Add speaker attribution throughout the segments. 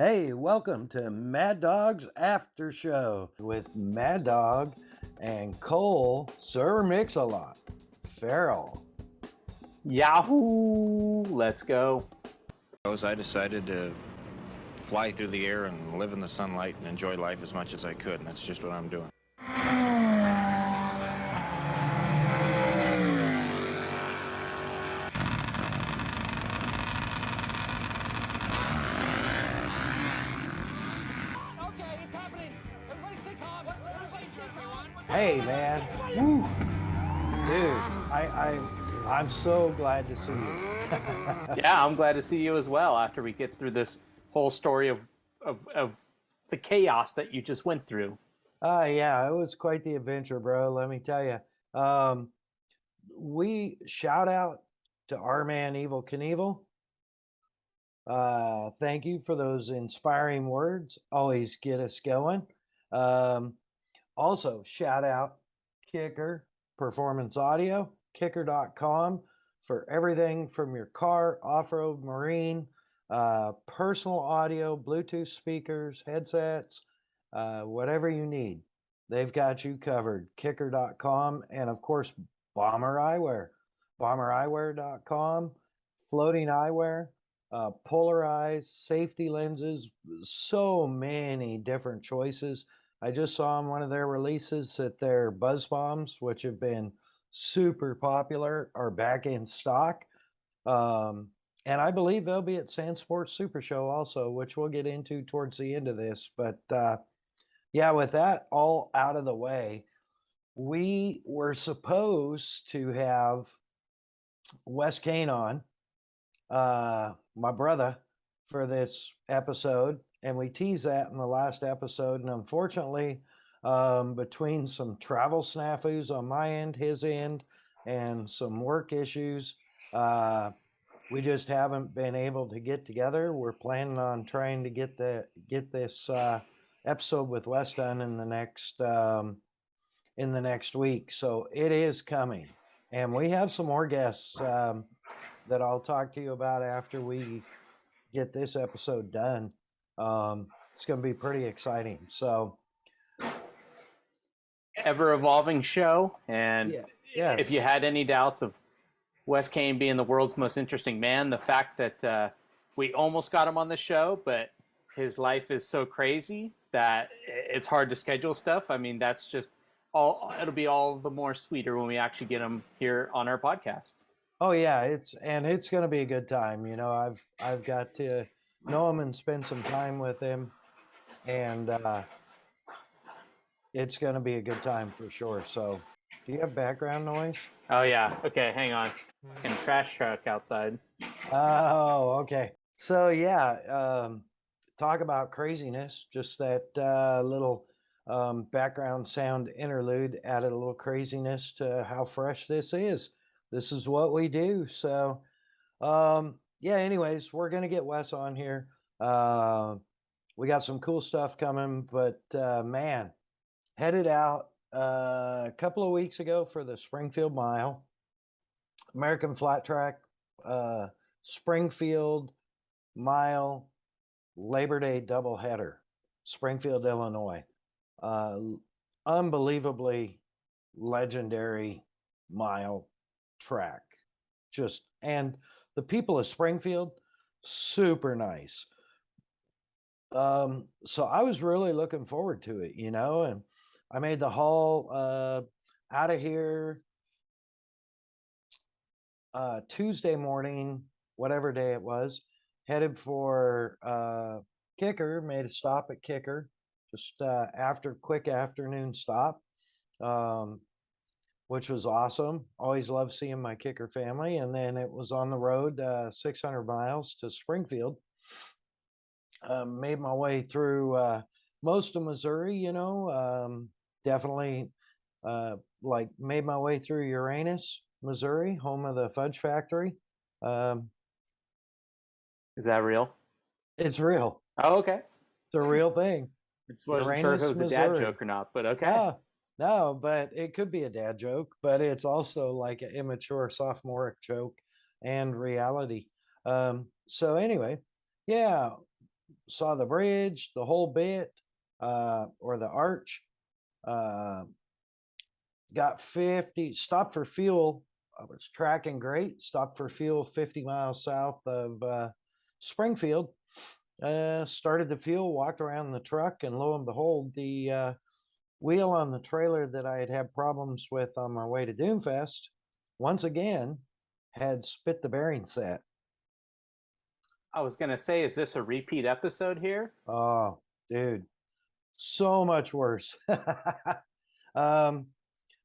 Speaker 1: Hey, welcome to Mad Dog's After Show with Mad Dog and Cole Sir Mix-a-Lot Farrell.
Speaker 2: Yahoo! Let's go.
Speaker 3: I decided to fly through the air and live in the sunlight and enjoy life as much as I could, and that's just what I'm doing.
Speaker 4: Okay, it's happening. Everybody stay calm. Everybody stay calm.
Speaker 1: Hey, man. Woo. Dude, I'm so glad to see you.
Speaker 2: Yeah, I'm glad to see you as well after we get through this whole story of the chaos that you just went through.
Speaker 1: Yeah, it was quite the adventure, bro. Let me tell you. We shout out to our man Evil Knievel. Thank you for those inspiring words. Always get us going. Also, shout out Kicker Performance Audio, kicker.com for everything from your car, off-road, marine, personal audio, Bluetooth speakers, headsets, whatever you need. They've got you covered. Kicker.com, and of course, Bomber Eyewear, bombereyewear.com, floating eyewear, polarized safety lenses, so many different choices. I just saw on one of their releases that their buzz bombs, which have been super popular, are back in stock. And I believe they'll be at Sand Sports Super Show also, which we'll get into towards the end of this. But yeah, with that all out of the way, we were supposed to have Wes Kane on, my brother, for this episode, and we teased that in the last episode. And unfortunately, between some travel snafus on my end, his end, and some work issues, we just haven't been able to get together. We're planning on trying to get this episode with Wes done in the next week. So it is coming, and we have some more guests that I'll talk to you about after we get this episode done. It's going to be pretty exciting. So,
Speaker 2: Ever evolving show, and
Speaker 1: yes.
Speaker 2: If you had any doubts of Wes Kane being the world's most interesting man, the fact that we almost got him on the show, but his life is so crazy that it's hard to schedule stuff. I mean, that's just it'll be all the more sweeter when we actually get him here on our podcast.
Speaker 1: Oh yeah, it's going to be a good time. You know, I've got to know him and spend some time with him, and it's going to be a good time for sure. So, do you have background noise?
Speaker 2: Oh yeah. Okay, hang on. And trash truck outside.
Speaker 1: Oh, okay. So yeah, talk about craziness. Just that little background sound interlude added a little craziness to how fresh this is. This is what we do. So, yeah, anyways, we're going to get Wes on here. We got some cool stuff coming, but man, headed out a couple of weeks ago for the Springfield Mile, American Flat Track, Springfield Mile, Labor Day doubleheader, Springfield, Illinois. Unbelievably legendary mile track. And the people of Springfield, super nice. So I was really looking forward to it, you know, and I made the haul out of here Tuesday morning, whatever day it was, headed for Kicker, made a stop at Kicker, just quick afternoon stop, which was awesome. Always love seeing my Kicker family. And then it was on the road 600 miles to Springfield. Made my way through most of Missouri, you know, definitely made my way through Uranus, Missouri, home of the Fudge Factory.
Speaker 2: Is that real?
Speaker 1: It's real.
Speaker 2: Oh, okay.
Speaker 1: It's a real thing.
Speaker 2: I wasn't sure if it was a dad joke or not, but okay.
Speaker 1: No, but it could be a dad joke, but it's also like an immature sophomoric joke and reality. So anyway, yeah, saw the bridge, the whole bit, or the arch. Uh, got 50, stopped for fuel. I was tracking great, stopped for fuel 50 miles south of Springfield. Started the fuel, walked around the truck, and lo and behold, the wheel on the trailer that I had problems with on my way to Doomfest, once again, had spit the bearing set.
Speaker 2: I was gonna say, is this a repeat episode here?
Speaker 1: Oh, dude, so much worse. um,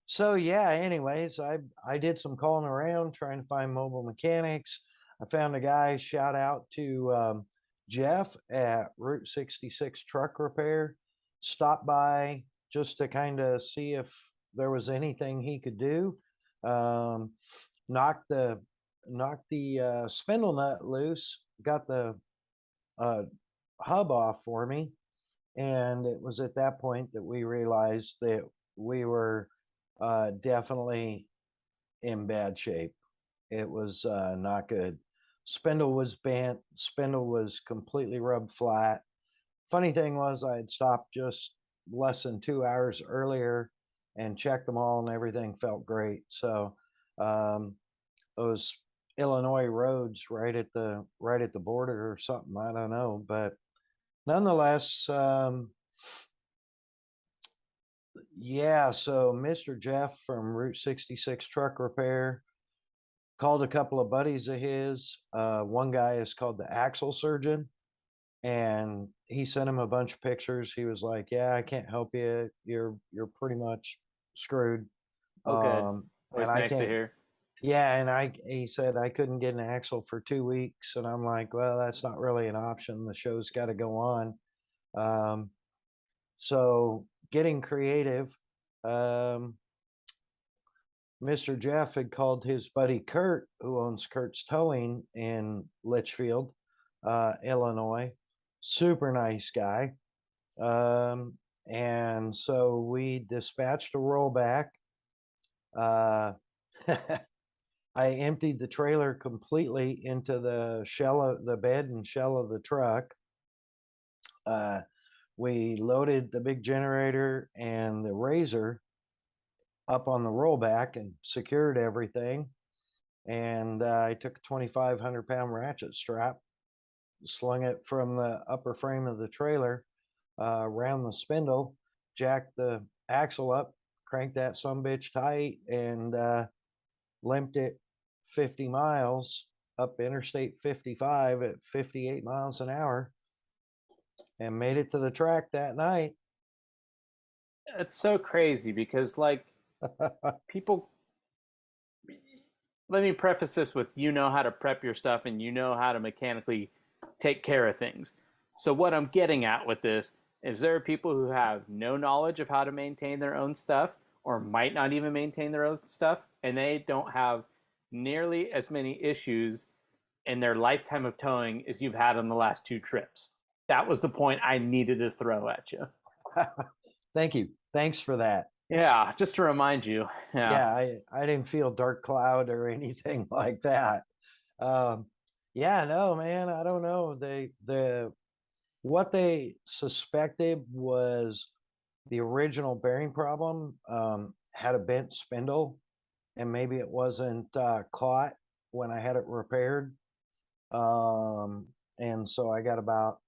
Speaker 1: so yeah, anyways, I did some calling around trying to find mobile mechanics. I found a guy, shout out to Jeff at Route 66 Truck Repair. Stopped by just to kind of see if there was anything he could do. Um, knocked the spindle nut loose, got the hub off for me, and it was at that point that we realized that we were definitely in bad shape. It was not good. Spindle was bent, spindle was completely rubbed flat. Funny thing was, I had stopped just less than 2 hours earlier and checked them all, and everything felt great. So those Illinois roads right at the border or something, I don't know, but nonetheless, yeah. So Mr. Jeff from Route 66 Truck Repair called a couple of buddies of his. One guy is called the Axle Surgeon, and he sent him a bunch of pictures. He was like, "Yeah, I can't help you. You're pretty much screwed."
Speaker 2: Oh, good.
Speaker 1: And
Speaker 2: Always
Speaker 1: I
Speaker 2: nice to
Speaker 1: can't.
Speaker 2: hear.
Speaker 1: Yeah, and he said I couldn't get an axle for 2 weeks, and I'm like, well, that's not really an option. The show's got to go on. So getting creative. Mr. Jeff had called his buddy Kurt, who owns Kurt's Towing in Litchfield, Illinois. Super nice guy. And so we dispatched a rollback. I emptied the trailer completely into the shell of the bed and shell of the truck. We loaded the big generator and the razor up on the rollback and secured everything. And I took a 2,500-pound ratchet strap, slung it from the upper frame of the trailer around the spindle, jacked the axle up, cranked that sumbitch tight, and limped it 50 miles up Interstate 55 at 58 miles an hour and made it to the track that night.
Speaker 2: It's so crazy because, like, people. Let me preface this with, you know how to prep your stuff and you know how to mechanically take care of things. So what I'm getting at with this is there are people who have no knowledge of how to maintain their own stuff, or might not even maintain their own stuff, and they don't have nearly as many issues in their lifetime of towing as you've had on the last 2 trips. That was the point I needed to throw at you.
Speaker 1: Thank you. Thanks for that.
Speaker 2: Yeah, just to remind you.
Speaker 1: Yeah, I didn't feel dark cloud or anything like that. Yeah, no, man, I don't know. What they suspected was the original bearing problem had a bent spindle, and maybe it wasn't caught when I had it repaired. And so I got about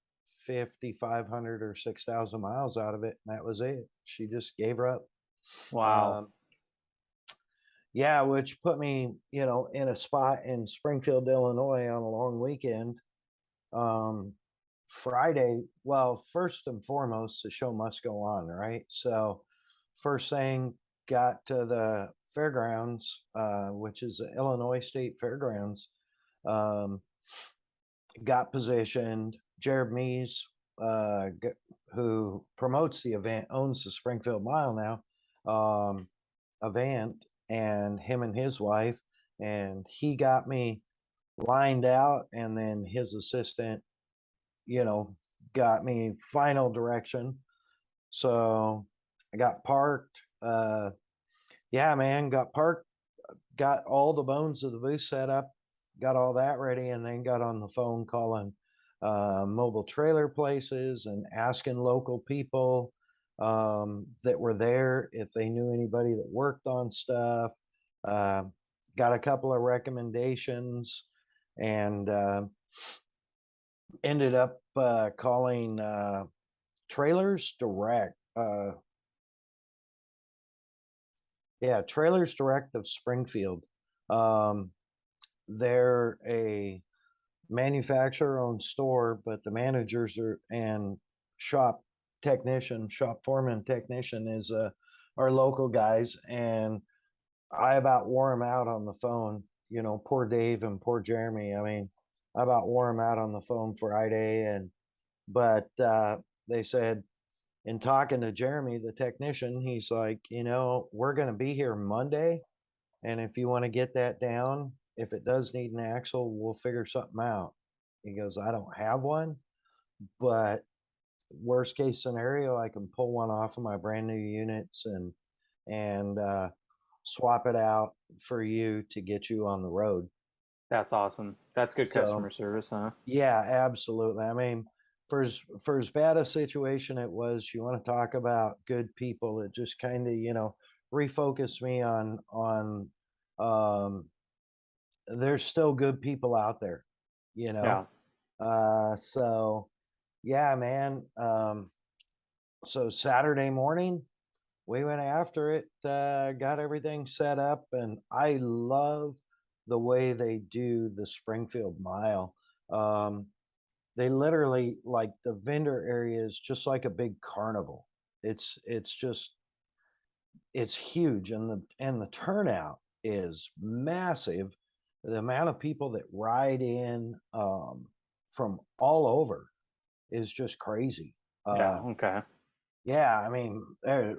Speaker 1: 5,500 or 6,000 miles out of it, and that was it. She just gave her up.
Speaker 2: Wow.
Speaker 1: Yeah, which put me, in a spot in Springfield, Illinois on a long weekend. Friday, well, first and foremost, the show must go on, right? So first thing, got to the fairgrounds, which is the Illinois State Fairgrounds. Got positioned. Jared Mees, who promotes the event, owns the Springfield Mile now, event, and him and his wife, and he got me lined out, and then his assistant, got me final direction. So I got parked. Yeah, man, got parked, got all the bones of the booth set up, got all that ready, and then got on the phone calling mobile trailer places and asking local people that were there if they knew anybody that worked on stuff. Uh, got a couple of recommendations and ended up calling Trailers Direct. Trailers Direct of Springfield. They're a manufacturer-owned store, but the managers are and shop foreman technician is our local guys, and I about wore them out on the phone. You know, poor Dave and poor Jeremy. I mean, I about wore them out on the phone Friday, but they said, in talking to Jeremy, the technician, he's like, we're going to be here Monday. And if you want to get that down, if it does need an axle, we'll figure something out. He goes, I don't have one, but worst case scenario, I can pull one off of my brand new units and swap it out for you to get you on the road.
Speaker 2: That's awesome. That's good customer service, huh?
Speaker 1: Yeah, absolutely. I mean, for as bad a situation it was, you want to talk about good people. It just kind of, refocused me on there's still good people out there, you know. So yeah, man. So Saturday morning, we went after it, got everything set up, and I love the way they do the Springfield Mile. They literally, like, the vendor area is just like a big carnival. It's just it's huge, and the turnout is massive. The amount of people that ride in from all over is just crazy.
Speaker 2: Okay.
Speaker 1: Yeah, there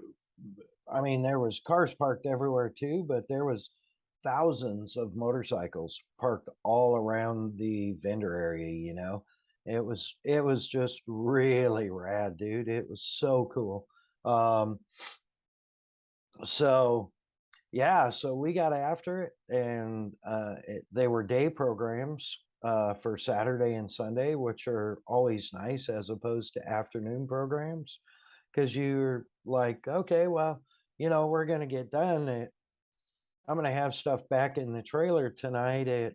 Speaker 1: was cars parked everywhere too, but there was thousands of motorcycles parked all around the vendor area. It was just really rad, dude. It was so cool. So yeah, so we got after it, and they were day programs for Saturday and Sunday, which are always nice as opposed to afternoon programs, because you're like, okay, well, we're going to get done. I'm going to have stuff back in the trailer tonight at,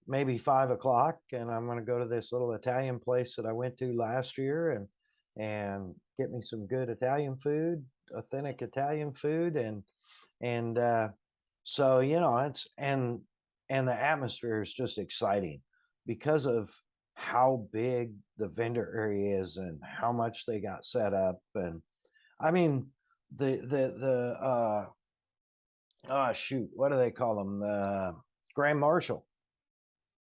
Speaker 1: maybe 5 o'clock, and I'm going to go to this little Italian place that I went to last year and get me some good Italian food, authentic Italian food, and so it's and the atmosphere is just exciting because of how big the vendor area is and how much they got set up. And I mean, the oh shoot, what do they call them? The Grand Marshal.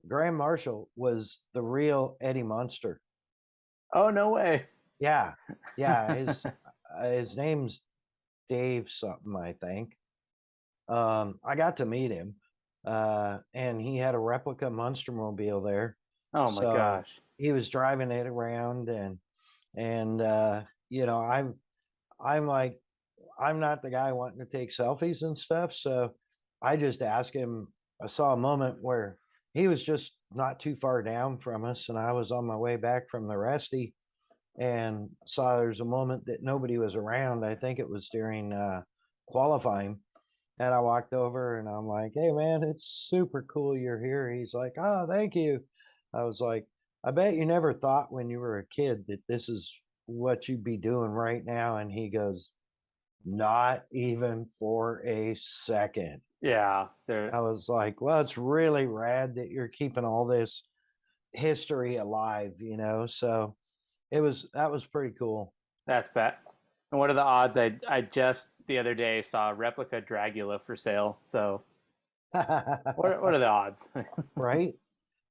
Speaker 1: Grand Marshal was the real Eddie Munster.
Speaker 2: Oh, no way.
Speaker 1: Yeah, yeah. His name's Dave something, I think. I got to meet him, and he had a replica Munstermobile there.
Speaker 2: Oh my gosh.
Speaker 1: He was driving it around, and I'm like, I'm not the guy wanting to take selfies and stuff, so I just asked him. I saw a moment where he was just not too far down from us, and I was on my way back from the Resty, and saw there's a moment that nobody was around. I think it was during qualifying. And I walked over and I'm like, hey, man, it's super cool you're here. He's like, oh, thank you. I was like, I bet you never thought when you were a kid that this is what you'd be doing right now. And he goes, not even for a second.
Speaker 2: Yeah.
Speaker 1: I was like, well, it's really rad that you're keeping all this history alive, So that was pretty cool.
Speaker 2: That's bad. And what are the odds? I just the other day saw a replica Dragula for sale. So what are the odds?
Speaker 1: Right.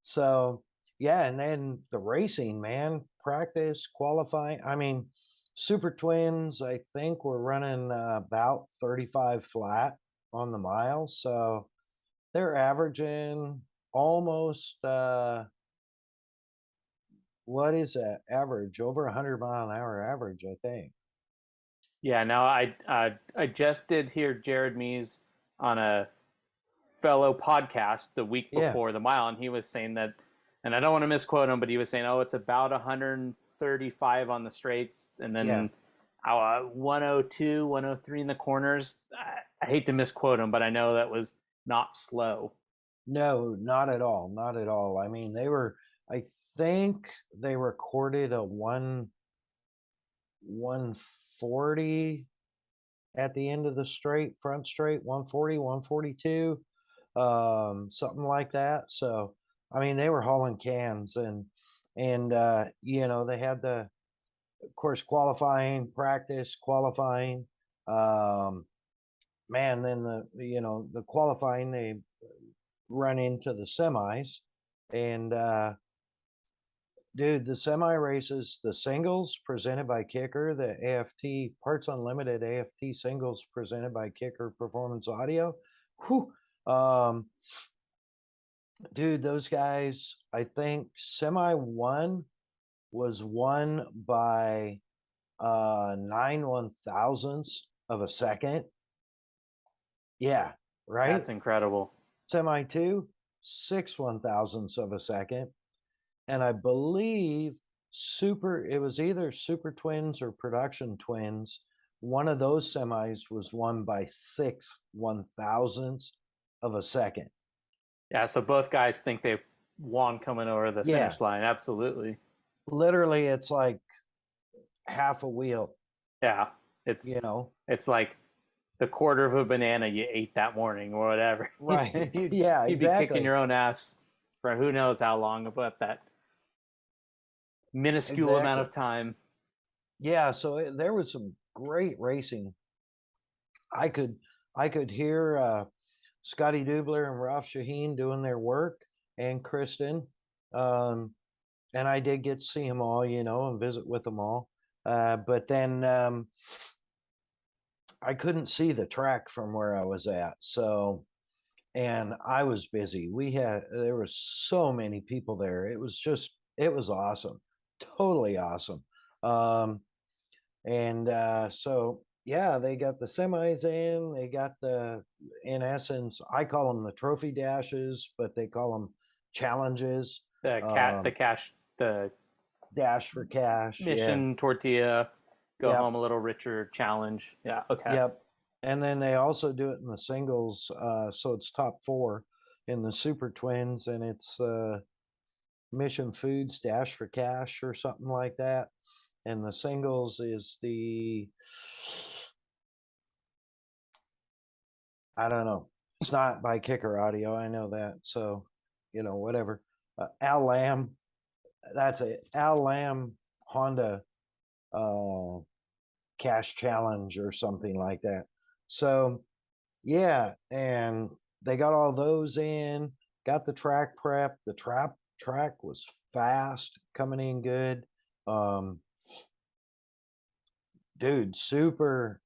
Speaker 1: So yeah, and then the racing, man, practice, qualifying. I mean, Super Twins, I think we're running about 35 flat on the mile. So they're averaging almost what is that average? Over 100-mile-an-hour average, I think.
Speaker 2: Yeah, now I just did hear Jared Mees on a fellow podcast the week before the mile, and he was saying that And I don't want to misquote him, but he was saying, "Oh, it's about 135 on the straights, and
Speaker 1: Yeah.
Speaker 2: then 102, 103 in the corners." I hate to misquote him, but I know that was not slow.
Speaker 1: No, not at all. Not at all. I mean, I think they recorded a 140 at the end of the straight, front straight, 140, 142, something like that. So, I mean, they were hauling cans and they had the, of course, qualifying, practice, qualifying. Man, then the qualifying, they run into the semis and dude, the semi races, the singles presented by Kicker, the AFT Parts Unlimited AFT singles presented by Kicker Performance Audio. Whew. Dude, those guys, I think semi one was won by 9/1000ths of a second. Yeah, right.
Speaker 2: That's incredible.
Speaker 1: Semi two, 6/1000ths of a second. And I believe it was either Super Twins or Production Twins. One of those semis was won by 6/1000ths of a second.
Speaker 2: Yeah, so both guys think they won coming over the
Speaker 1: Yeah.
Speaker 2: finish line. Absolutely.
Speaker 1: Literally, it's like half a wheel,
Speaker 2: Yeah, it's it's like the quarter of a banana you ate that morning or whatever.
Speaker 1: Right.
Speaker 2: you'd,
Speaker 1: Yeah,
Speaker 2: you'd be
Speaker 1: exactly.
Speaker 2: kicking your own ass for who knows how long about that minuscule amount of time.
Speaker 1: Yeah, so there was some great racing. I could hear Scotty Dubler and Ralph Shaheen doing their work, and Kristen. And I did get to see them all, and visit with them all. But then I couldn't see the track from where I was at. So, and I was busy. There were so many people there. It was awesome. Totally awesome. So yeah, they got the semis in, they got in essence, I call them the trophy dashes, but they call them challenges.
Speaker 2: The
Speaker 1: Dash for cash.
Speaker 2: mission tortilla, go
Speaker 1: Yep.
Speaker 2: home a little richer challenge. Yeah. Okay.
Speaker 1: Yep. And then they also do it in the singles. So it's top 4 in the Super Twins, and it's Mission Foods Dash for Cash or something like that. And the singles is I don't know. It's not by Kicker Audio. I know that. So, whatever. Al Lamb. That's it. Al Lamb Honda Cash Challenge or something like that. So, yeah. And they got all those in, got the track prep. The track was fast, coming in good. Dude, super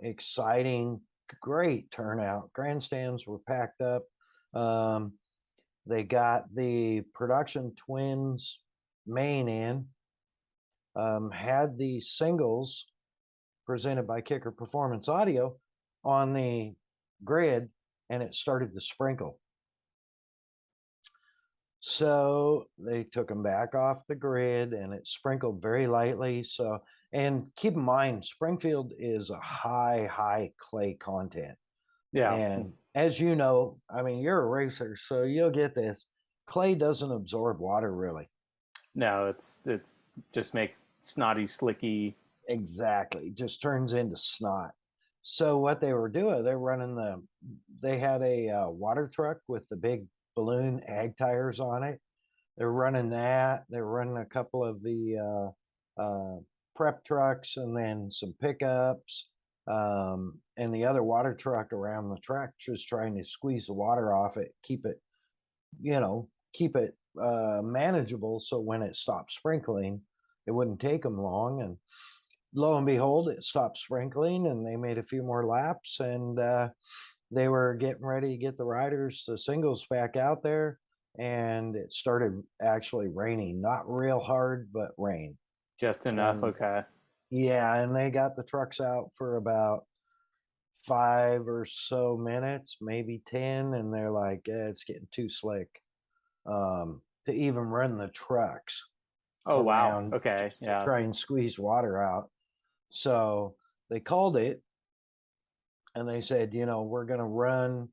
Speaker 1: exciting, great turnout. Grandstands were packed up. They got the Production Twins main in, had the singles presented by Kicker Performance Audio on the grid, and it started to sprinkle. So they took them back off the grid, and it sprinkled very lightly. So, and keep in mind, Springfield is a high clay content.
Speaker 2: Yeah.
Speaker 1: And as you know, I mean, you're a racer, so you'll get this. Clay doesn't absorb water really.
Speaker 2: No, it's just makes snotty, slicky.
Speaker 1: Exactly. Just turns into snot. So what they were doing, they had a water truck with the big balloon ag tires on it. They're running that. They're running a couple of the prep trucks and then some pickups, and the other water truck around the track, just trying to squeeze the water off it, keep it manageable, so when it stopped sprinkling, it wouldn't take them long. And lo and behold, it stopped sprinkling, and they made a few more laps, and they were getting ready to get the singles back out there, and it started actually raining. Not real hard, but rain.
Speaker 2: Just enough. Okay.
Speaker 1: Yeah, and they got the trucks out for about 5 or so minutes, maybe 10, and they're like, it's getting too slick. to even run the trucks
Speaker 2: Oh, wow.
Speaker 1: around
Speaker 2: Okay.
Speaker 1: just to
Speaker 2: Yeah.
Speaker 1: try and squeeze water out. So they called it and they said, we're going to run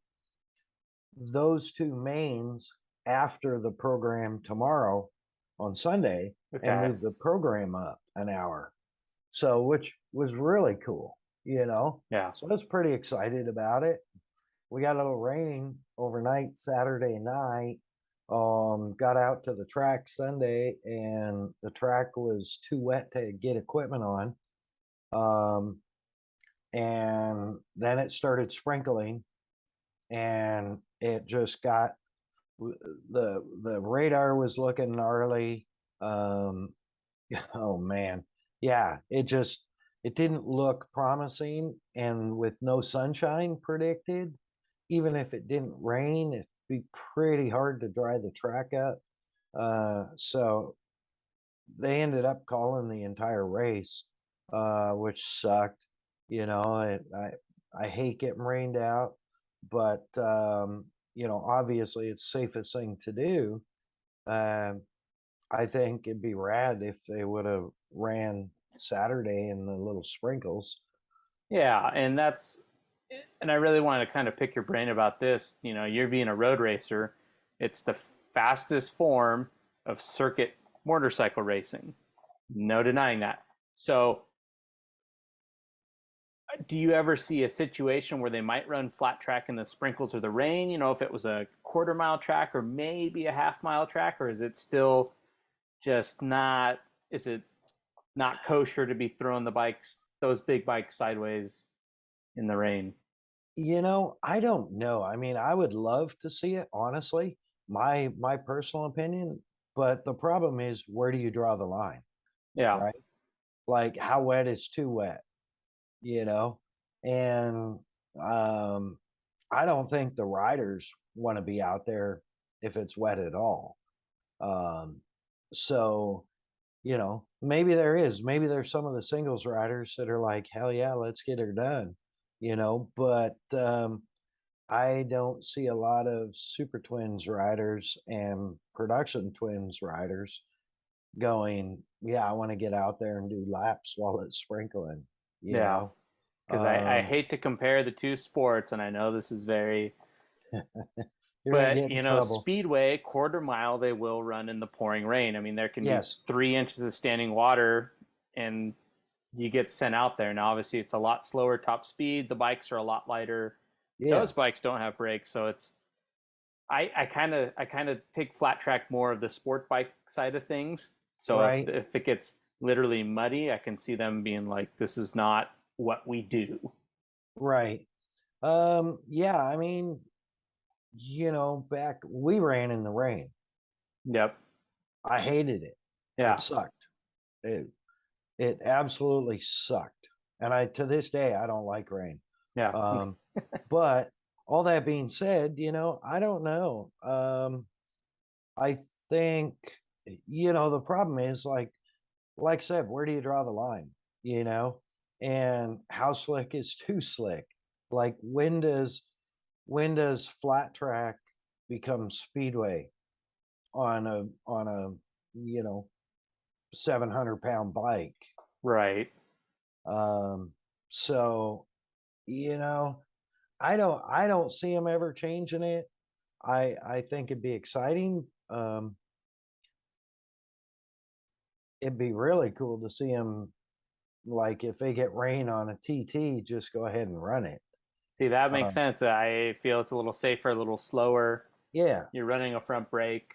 Speaker 1: those two mains after the program tomorrow on Sunday and
Speaker 2: Okay.
Speaker 1: move the program up an hour. So, which was really cool,
Speaker 2: Yeah.
Speaker 1: So I was pretty excited about it. We got a little rain overnight Saturday night. Got out to the track Sunday, and the track was too wet to get equipment on. And then it started sprinkling, and it just got the radar was looking gnarly. Oh man, yeah, it didn't look promising, and with no sunshine predicted, even if it didn't rain, it'd be pretty hard to dry the track up. So they ended up calling the entire race, which sucked. I hate getting rained out, but obviously it's the safest thing to do. Um, I think it'd be rad if they would have ran Saturday in the little sprinkles.
Speaker 2: Yeah. And I really want to kind of pick your brain about this. You're being a road racer, it's the fastest form of circuit motorcycle racing. No denying that. So, do you ever see a situation where they might run flat track in the sprinkles or the rain? If it was a quarter-mile track or maybe a half-mile track, or is it still just not? Is it not kosher to be throwing those big bikes sideways in the rain?
Speaker 1: I don't know. I mean, I would love to see it, honestly, my personal opinion, but the problem is, where do you draw the line,
Speaker 2: Yeah.
Speaker 1: right? Like, how wet is too wet, you know? And I don't think the riders want to be out there if it's wet at all. Um, so, maybe there's some of the singles riders that are like, hell yeah, let's get her done, but I don't see a lot of super twins riders and production twins riders going, yeah, I want to get out there and do laps while it's sprinkling, you
Speaker 2: Yeah.
Speaker 1: know.
Speaker 2: Because I
Speaker 1: Um,
Speaker 2: hate to compare the two sports, and I know this is very,
Speaker 1: you're gonna
Speaker 2: but
Speaker 1: get in trouble.
Speaker 2: Speedway, quarter mile, they will run in the pouring rain. I mean, there can be
Speaker 1: Yes.
Speaker 2: 3 inches of standing water, and you get sent out there. Now, obviously, it's a lot slower top speed. The bikes are a lot lighter.
Speaker 1: Yeah.
Speaker 2: Those bikes don't have brakes, so it's I kind of take flat track more of the sport bike side of things. So if
Speaker 1: Right.
Speaker 2: if it gets literally muddy, I can see them being like, "This is not what we do."
Speaker 1: Right. Yeah, I mean, back we ran in the rain.
Speaker 2: Yep.
Speaker 1: I hated it. It
Speaker 2: Yeah.
Speaker 1: sucked. It it absolutely sucked. And I to this day I don't like rain.
Speaker 2: Yeah.
Speaker 1: Um, but all that being said, I don't know. I think the problem is like I said, where do you draw the line? You know, and how slick is too slick? Like when does flat track become speedway on a 700-pound bike?
Speaker 2: Right.
Speaker 1: Um, so you know, I don't see them ever changing it. I think it'd be exciting. It'd be really cool to see them, like, if they get rain on a TT, just go ahead and run it.
Speaker 2: See, that makes
Speaker 1: Um,
Speaker 2: sense. I feel it's a little safer, a little slower.
Speaker 1: yeah,
Speaker 2: You're running a front brake,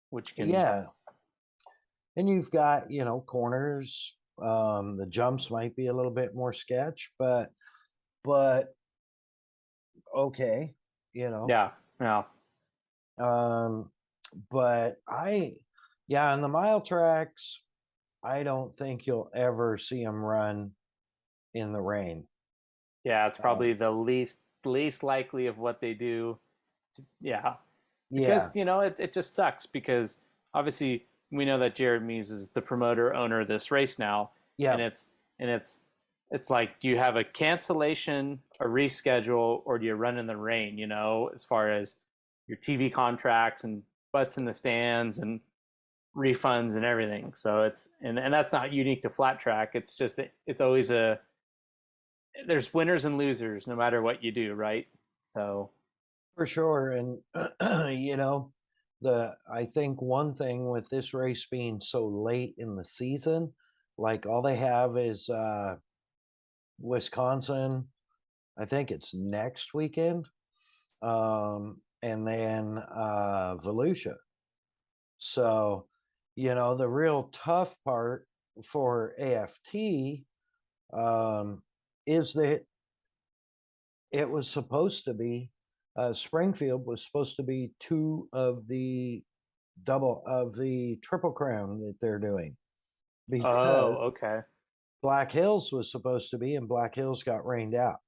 Speaker 2: which can,
Speaker 1: yeah. And you've got, corners. The jumps might be a little bit more sketch, but okay, you know.
Speaker 2: yeah, yeah,
Speaker 1: Um, but yeah, on the mile tracks, I don't think you'll ever see them run in the rain.
Speaker 2: yeah. It's
Speaker 1: Um,
Speaker 2: probably the least likely of what they do. Yeah, because
Speaker 1: yeah,
Speaker 2: it just sucks because obviously we know that Jared Mees is the promoter owner of this race now, and
Speaker 1: yeah,
Speaker 2: it's like, do you have a cancellation, a reschedule, or do you run in the rain? As far as your TV contracts and butts in the stands and refunds and everything. So and that's not unique to flat track. It's just it's always there's winners and losers no matter what you do, right? So
Speaker 1: For sure. And I think one thing with this race being so late in the season, like all they have is Wisconsin. I think it's next weekend. And then Volusia. So, the real tough part for AFT is that it was supposed to be Springfield was supposed to be two of the Triple Crown that they're doing, because
Speaker 2: okay.
Speaker 1: Black Hills was supposed to be, and Black Hills got rained out.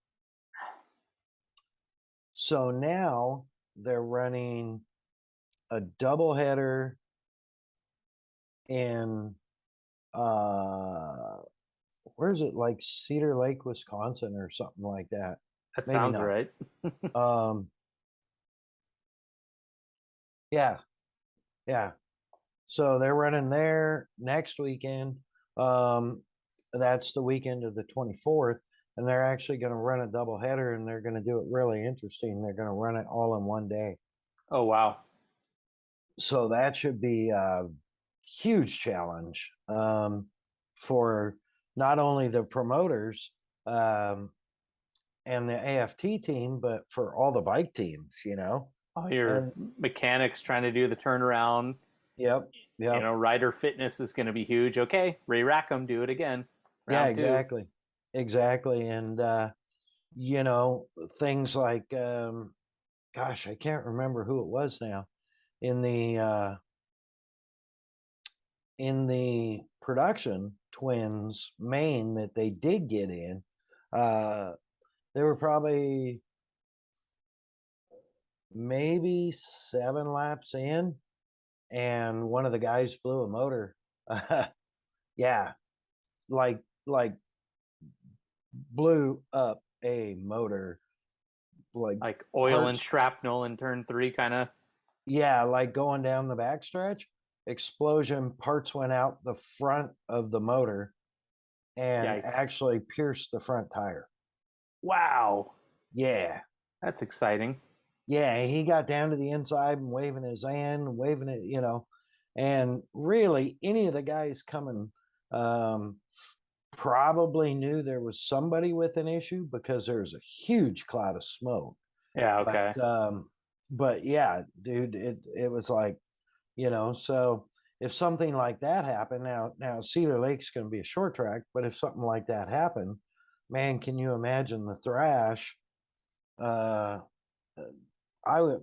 Speaker 1: So now they're running a doubleheader in where is it, like Cedar Lake, Wisconsin, or something like that.
Speaker 2: That
Speaker 1: Maybe
Speaker 2: sounds
Speaker 1: not.
Speaker 2: right.
Speaker 1: Yeah. So they're running there next weekend. That's the weekend of the 24th, and they're actually going to run a doubleheader, and they're going to do it really interesting. They're going to run it all in one day.
Speaker 2: Oh, wow.
Speaker 1: So that should be a huge challenge for not only the promoters and the AFT team, but for all the bike teams,
Speaker 2: All your mechanics trying to do the turnaround.
Speaker 1: Yep.
Speaker 2: Rider fitness is going to be huge. Okay, re-rack them, do it again.
Speaker 1: Yeah,
Speaker 2: Round two.
Speaker 1: exactly. And things like gosh, I can't remember who it was now in the production twins main that they did get in. They were probably maybe 7 laps in, and one of the guys blew a motor. Yeah, like blew up a motor,
Speaker 2: like oil and shrapnel in turn 3 kind of.
Speaker 1: Yeah, like going down the backstretch, explosion, parts went out the front of the motor and actually pierced the front tire.
Speaker 2: Wow.
Speaker 1: Yeah.
Speaker 2: That's exciting.
Speaker 1: Yeah, he got down to the inside and waving his hand, waving it, and really any of the guys coming probably knew there was somebody with an issue because there's a huge cloud of smoke.
Speaker 2: Yeah, okay.
Speaker 1: But yeah, dude, it was like, so if something like that happened, now Cedar Lake's going to be a short track, but if something like that happened, man, can you imagine the thrash? I would,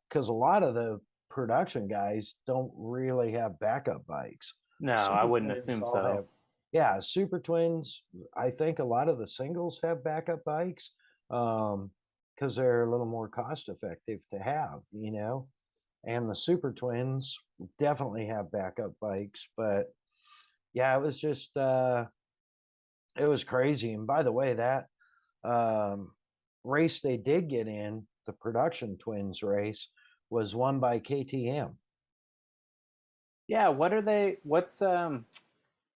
Speaker 1: because a lot of the production guys don't really have backup bikes.
Speaker 2: No, I wouldn't assume so.
Speaker 1: Yeah, Super Twins, I think a lot of the singles have backup bikes because they're a little more cost effective to have, and the Super Twins definitely have backup bikes. But yeah, it was just, it was crazy. And by the way, that race they did get in, the production twins race, was won by KTM.
Speaker 2: Yeah, what's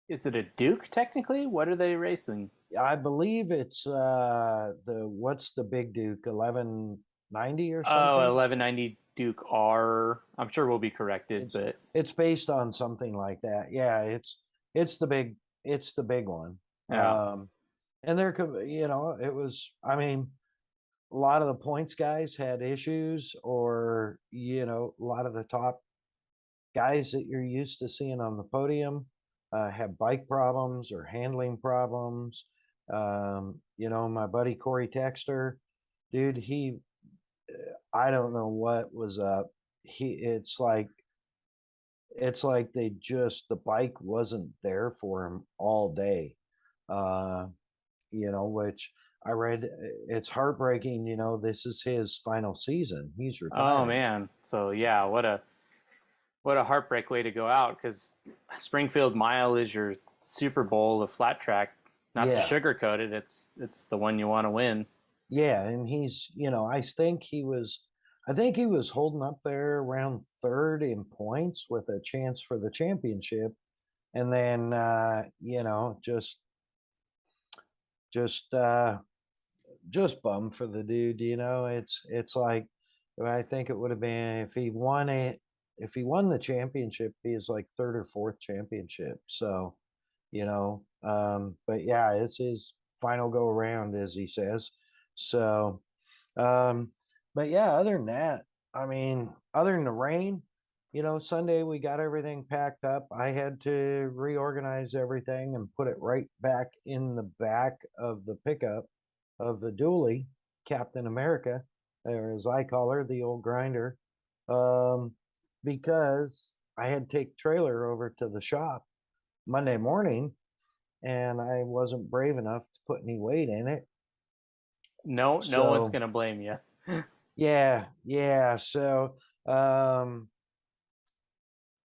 Speaker 2: is it a Duke technically? What are they racing?
Speaker 1: I believe it's what's the big Duke, 1190 or something?
Speaker 2: Oh, 1190 Duke R. I'm sure we'll be corrected, but
Speaker 1: it's based on something like that. Yeah, it's the big one.
Speaker 2: Yeah.
Speaker 1: And there could, it was, I mean, a lot of the points guys had issues, or a lot of the top guys that you're used to seeing on the podium have bike problems or handling problems. My buddy Corey Texter, dude, I don't know what was up. It's like the bike wasn't there for him all day. Which I read, it's heartbreaking. This is his final season. He's retiring.
Speaker 2: Oh man. So yeah, what a heartbreak way to go out, because Springfield Mile is your Super Bowl of flat track. Not to sugarcoat it, it's the one you want to win.
Speaker 1: Yeah, and he's, I think he was, I think he was holding up there around third in points with a chance for the championship. And then, just, uh, just bummed for the dude. It's like, I think it would have been if he won the championship, he is like third or fourth championship. So, but yeah, it's his final go around, as he says. So, um, but yeah, other than that, I mean, other than the rain, Sunday we got everything packed up. I had to reorganize everything and put it right back in the back of the pickup of the dually, Captain America, or as I call her, the old grinder, um, because I had to take trailer over to the shop Monday morning, and I wasn't brave enough to put any weight in it.
Speaker 2: No one's
Speaker 1: So
Speaker 2: gonna blame you.
Speaker 1: yeah. So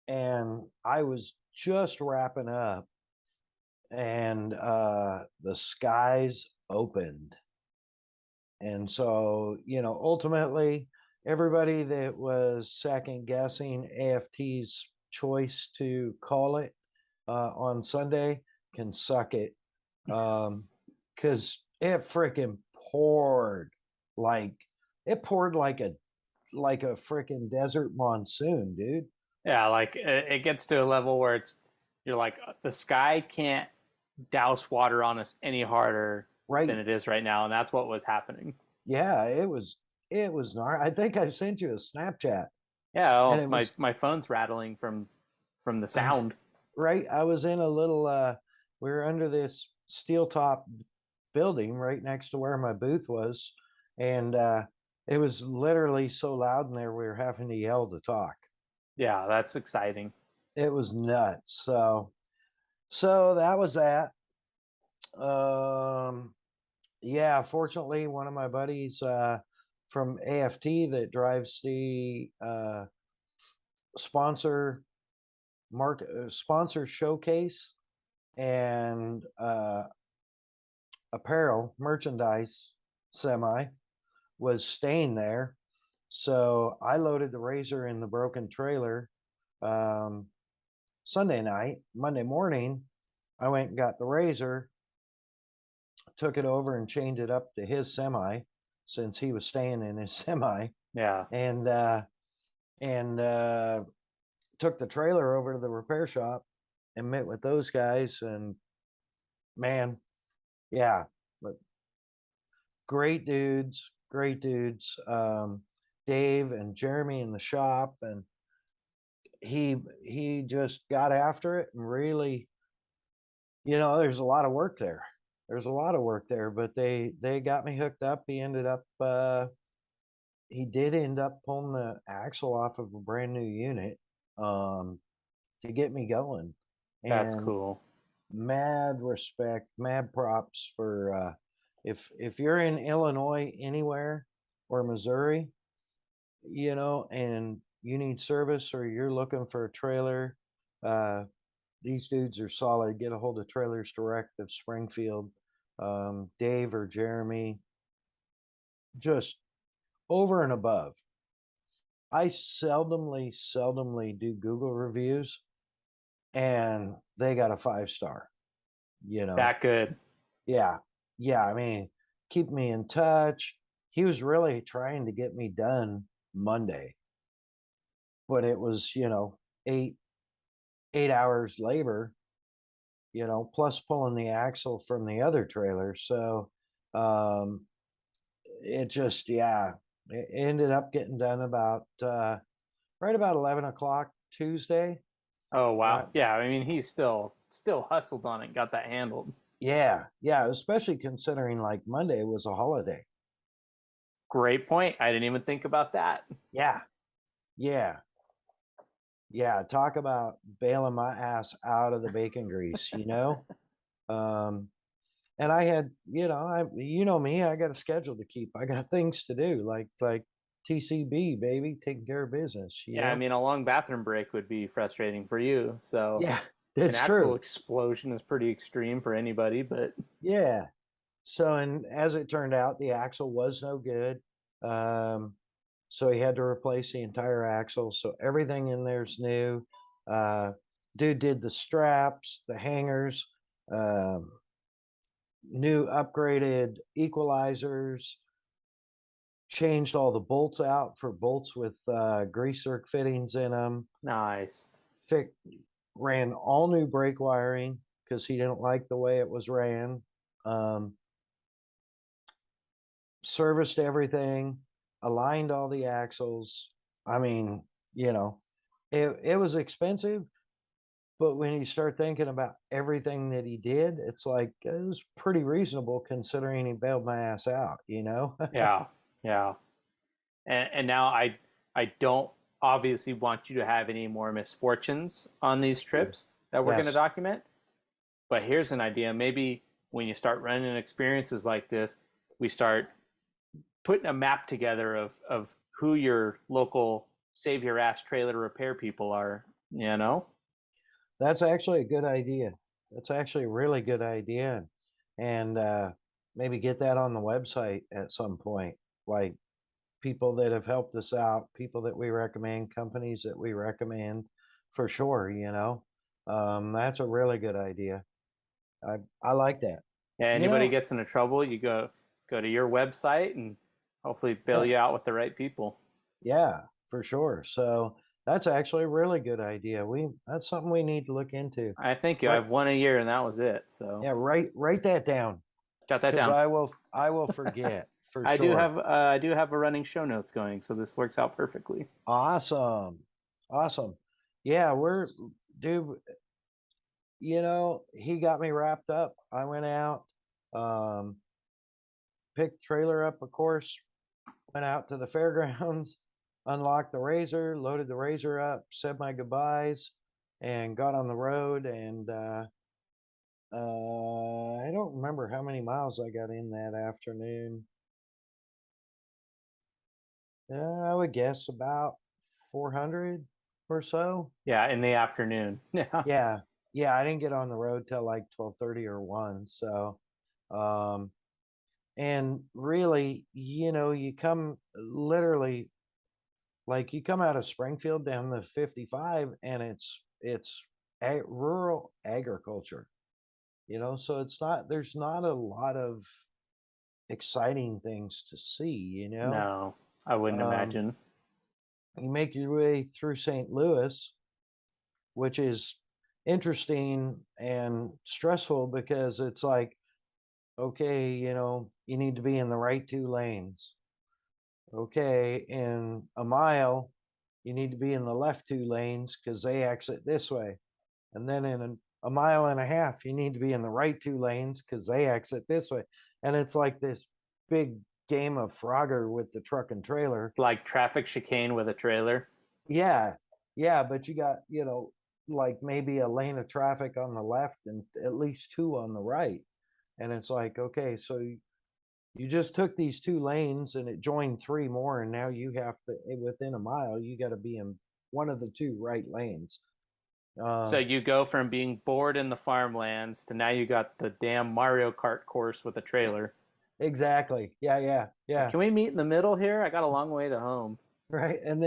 Speaker 1: and I was just wrapping up, and the skies opened. And so, ultimately, everybody that was second guessing AFT's choice to call it on Sunday can suck it. Because it freaking poured like like a freaking desert monsoon, dude.
Speaker 2: Yeah, like it gets to a level where you're like the sky can't douse water on us any harder
Speaker 1: Right.
Speaker 2: than it is right now, and that's what was happening.
Speaker 1: Yeah, it was I think I sent you a Snapchat,
Speaker 2: Yeah,
Speaker 1: and
Speaker 2: oh,
Speaker 1: it
Speaker 2: my
Speaker 1: was
Speaker 2: my phone's rattling from the sound.
Speaker 1: right. I was in a little we were under this steel top building right next to where my booth was, and it was literally so loud in there we were having to yell to talk.
Speaker 2: Yeah, that's exciting.
Speaker 1: It was nuts. So that was that. Um yeah, fortunately one of my buddies from AFT that drives the sponsor sponsor showcase and apparel merchandise semi was staying there. So I loaded the razor in the broken trailer um, Sunday night. Monday morning, I went and got the razor, took it over and chained it up to his semi since he was staying in his semi,
Speaker 2: Yeah,
Speaker 1: and took the trailer over to the repair shop and met with those guys. And man, yeah, but great dudes, great dudes. Dave and Jeremy in the shop, and he just got after it and really, there's a lot of work there. There's a lot of work there, but they got me hooked up. He did end up pulling the axle off of a brand new unit to get me going.
Speaker 2: that's
Speaker 1: And
Speaker 2: cool.
Speaker 1: mad respect, mad props for if you're in Illinois anywhere or Missouri, and you need service or you're looking for a trailer, these dudes are solid. Get a hold of Trailers Direct of Springfield, Dave or Jeremy, just over and above. I seldomly do Google reviews, and they got a 5-star.
Speaker 2: That good.
Speaker 1: Yeah, yeah. I mean, keep me in touch. He was really trying to get me done Monday, but it was 8 hours labor, plus pulling the axle from the other trailer. So um, it just, yeah, it ended up getting done about right about 11 o'clock Tuesday.
Speaker 2: Oh
Speaker 1: Uh,
Speaker 2: wow. Yeah, I mean he's still hustled on it, got that handled.
Speaker 1: yeah, especially considering like Monday was a holiday.
Speaker 2: Great point. I didn't even think about that.
Speaker 1: Yeah, yeah, yeah. Talk about bailing my ass out of the bacon grease. Um, and I had, me, I got a schedule to keep. I got things to do, like TCB, baby, taking care of business.
Speaker 2: Yeah, I mean a long bathroom break would be frustrating for you. So
Speaker 1: Yeah,
Speaker 2: an
Speaker 1: that's
Speaker 2: axle
Speaker 1: true.
Speaker 2: explosion is pretty extreme for anybody, but
Speaker 1: Yeah. So, and as it turned out, the axle was no good. Um, So he had to replace the entire axle. So everything in there's new. Uh, Dude did the straps, the hangers, um, new upgraded equalizers, changed all the bolts out for bolts with grease zerk fittings in them.
Speaker 2: Nice.
Speaker 1: Ran all new brake wiring because he didn't like the way it was ran. Um, Serviced everything, aligned all the axles. I mean, it was expensive, but when you start thinking about everything that he did, it's like it was pretty reasonable considering he bailed my ass out,
Speaker 2: Yeah, yeah. And now I don't obviously want you to have any more misfortunes on these trips that we're going to
Speaker 1: Yes.
Speaker 2: document. But here's an idea. Maybe when you start running experiences like this, we start putting a map together of who your local save your ass trailer repair people are, you know?
Speaker 1: That's actually a good idea. That's actually a really good idea. And maybe get that on the website at some point. Like people that have helped us out, people that we recommend, companies that we recommend for sure. That's a really good idea. I like that.
Speaker 2: Yeah,
Speaker 1: You
Speaker 2: anybody
Speaker 1: know,
Speaker 2: gets into trouble, you go to your website and hopefully bail
Speaker 1: yeah,
Speaker 2: you out with the right people.
Speaker 1: yeah, for sure. So that's actually a really good idea. That's something we need to look into.
Speaker 2: I think you.
Speaker 1: Right.
Speaker 2: I've won a year and that was it. So
Speaker 1: Yeah, write that down
Speaker 2: got that
Speaker 1: because
Speaker 2: down.
Speaker 1: I will forget for
Speaker 2: I do
Speaker 1: sure.
Speaker 2: have I do have a running show notes going, so this works out perfectly.
Speaker 1: Awesome. Awesome. Yeah, dude, he got me wrapped up. I went out, um, picked trailer up, of course, went out to the fairgrounds, unlocked the Razor, loaded the Razor up, said my goodbyes, and got on the road. And I don't remember how many miles I got in that afternoon. I would guess about 400 or so.
Speaker 2: Yeah, in the afternoon. Yeah.
Speaker 1: Yeah. Yeah, I didn't get on the road till like 12:30 or 1. So, um and really, you come literally like you come out of Springfield down the 55 and it's rural agriculture, so there's not a lot of exciting things to see.
Speaker 2: No, I wouldn't
Speaker 1: Um
Speaker 2: imagine.
Speaker 1: you make your way through St. Louis, which is interesting and stressful because it's like, okay, you need to be in the right 2 lanes. Okay, in a mile, you need to be in the left 2 lanes because they exit this way. And then in a mile and a half, you need to be in the right 2 lanes because they exit this way. And it's like this big game of Frogger with the truck and trailer.
Speaker 2: It's like traffic chicane with a trailer.
Speaker 1: Yeah, yeah, but you got, like maybe a lane of traffic on the left and at least 2 on the right. And it's like, okay, so you just took these 2 lanes and it joined 3 more, and now you have to within a mile, you got to be in one of the 2 right lanes.
Speaker 2: So
Speaker 1: Um,
Speaker 2: you go from being bored in the farmlands to now you got the damn Mario Kart course with a trailer.
Speaker 1: exactly. Yeah, yeah,
Speaker 2: Like,
Speaker 1: yeah.
Speaker 2: can we meet in the middle here? I got a long way to home.
Speaker 1: Right. And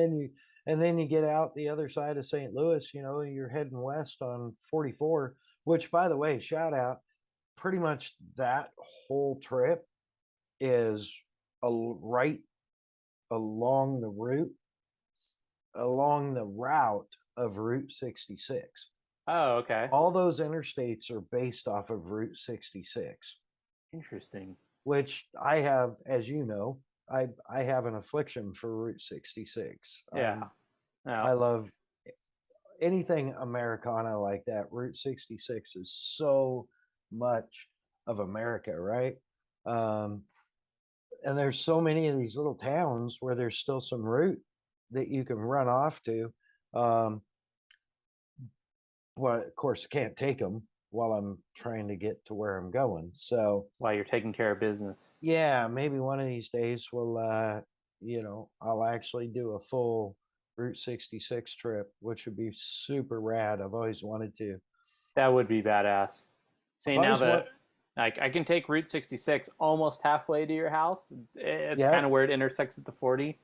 Speaker 1: then you get out the other side of St. Louis, you're heading west on 44, which by the way, shout out, pretty much that whole trip is right along the route along the route of Route 66.
Speaker 2: Oh, okay.
Speaker 1: All those interstates are based off of Route 66,
Speaker 2: Interesting.
Speaker 1: which I have, as you know, I have an affliction for Route 66.
Speaker 2: Yeah.
Speaker 1: I
Speaker 2: Well,
Speaker 1: love anything Americana like that. Route 66 is so much of America, right? Um, and there's so many of these little towns where there's still some route that you can run off to. Um, well, of course, can't take them while I'm trying to get to where I'm going. So,
Speaker 2: while you're taking care of business.
Speaker 1: yeah, maybe one of these days I'll actually do a full Route 66 trip, which would be super rad. I've always wanted to.
Speaker 2: That would be badass.
Speaker 1: I've
Speaker 2: See, now
Speaker 1: always want,
Speaker 2: that like I can take Route 66 almost halfway to your house. It's
Speaker 1: yeah,
Speaker 2: kind of where it intersects at the 40.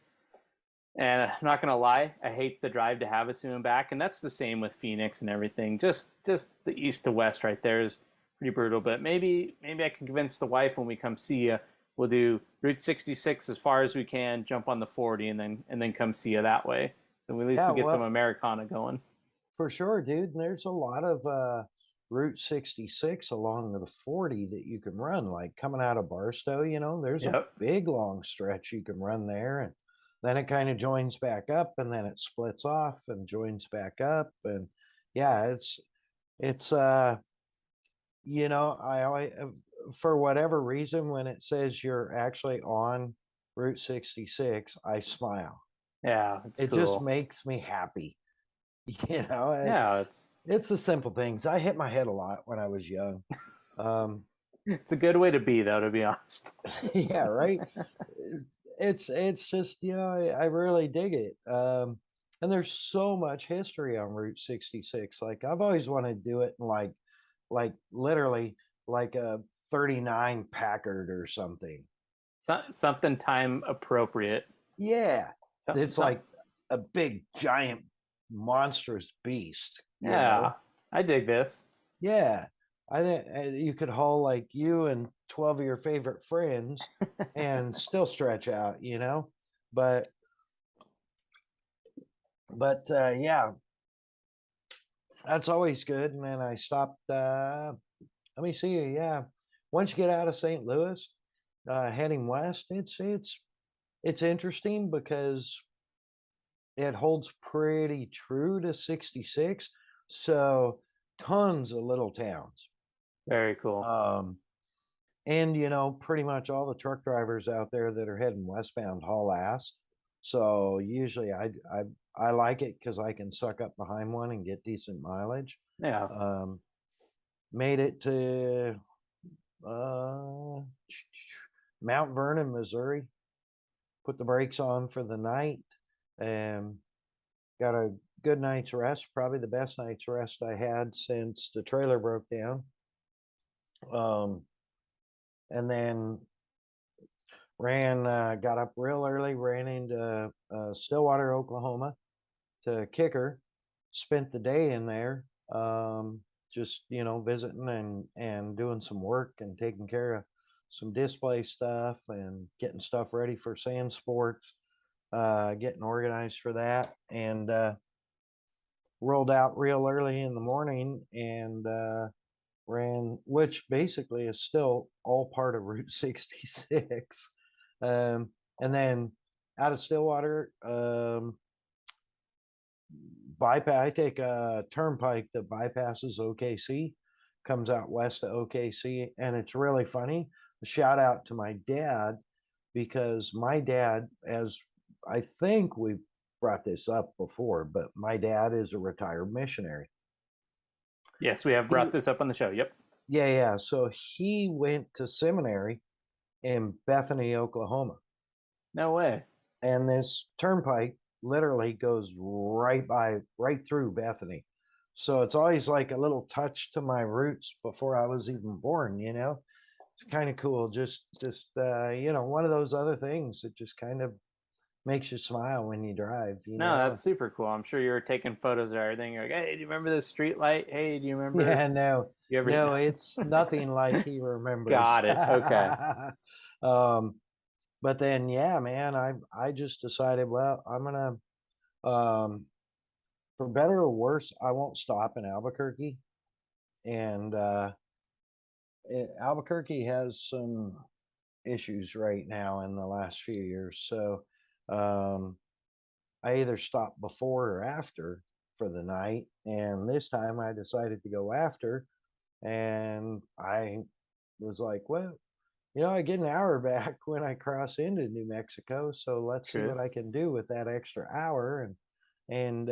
Speaker 2: And I'm not gonna lie, I hate the drive to Havasu and back, and that's the same with Phoenix and everything. Just the east to west right there is pretty brutal. But maybe I can convince the wife when we come see you. We'll do Route 66 as far as we can, jump on the 40, and then come see you that way. So at least
Speaker 1: Yeah,
Speaker 2: we get some
Speaker 1: well,
Speaker 2: Americana going.
Speaker 1: for sure, dude. And there's a lot of Route 66 along the 40 that you can run, like coming out of Barstow, there's a
Speaker 2: Yep.
Speaker 1: big long stretch you can run there. And then it kind of joins back up and then it splits off and joins back up. And yeah, it's, I always, for whatever reason, when it says you're actually on Route 66, I smile.
Speaker 2: Yeah, it's
Speaker 1: It
Speaker 2: cool.
Speaker 1: just makes me happy.
Speaker 2: Yeah,
Speaker 1: It's the simple things. I hit my head a lot when I was young.
Speaker 2: it's a good way to be, though, to be honest.
Speaker 1: Yeah, right. It's just I really dig it. And there's so much history on Route 66. Like I've always wanted to do it in like literally like a 39 Packard or something.
Speaker 2: Something time appropriate.
Speaker 1: Yeah, it's
Speaker 2: Some,
Speaker 1: like a big giant monstrous beast.
Speaker 2: yeah, I dig this.
Speaker 1: Yeah, I think you could haul like you and 12 of your favorite friends and still stretch out, But yeah, that's always good. And then I stopped. Let me see. Yeah, once you get out of St. Louis, heading west, it's interesting because it holds pretty true to 66. So tons of little towns.
Speaker 2: Very cool.
Speaker 1: And pretty much all the truck drivers out there that are heading westbound haul ass. So usually I like it because I can suck up behind one and get decent mileage.
Speaker 2: Yeah.
Speaker 1: Made it to Mount Vernon, Missouri. Put the brakes on for the night and got a good night's rest, probably the best night's rest I had since the trailer broke down. And then got up real early, ran into Stillwater, Oklahoma to Kicker, spent the day in there, just, visiting and doing some work and taking care of some display stuff and getting stuff ready for sand sports, getting organized for that. And rolled out real early in the morning and ran, which basically is still all part of Route 66. And then out of Stillwater, I take a turnpike that bypasses OKC, comes out west of OKC, and it's really funny. Shout out to my dad, because my dad, as I think we brought this up before, but my dad is a retired missionary.
Speaker 2: Yes, we have brought this up on the show. Yep.
Speaker 1: Yeah. So he went to seminary in Bethany, Oklahoma.
Speaker 2: No way.
Speaker 1: And this turnpike literally goes right through Bethany. So it's always like a little touch to my roots before I was even born, It's kind of cool. Just one of those other things that just kind of makes you smile when you drive.
Speaker 2: No, that's super cool. I'm sure you were taking photos of everything. You're like, hey, do you remember this street light? Hey, do you remember?
Speaker 1: Yeah, no.
Speaker 2: You ever...
Speaker 1: No, it's nothing like he remembers.
Speaker 2: Got it. Okay.
Speaker 1: But then, yeah, man, I just decided, well, I'm gonna, for better or worse, I won't stop in Albuquerque. And Albuquerque has some issues right now in the last few years. So I either stop before or after for the night. And this time I decided to go after. And I was like, well, I get an hour back when I cross into New Mexico. So let's see what I can do with that extra hour. And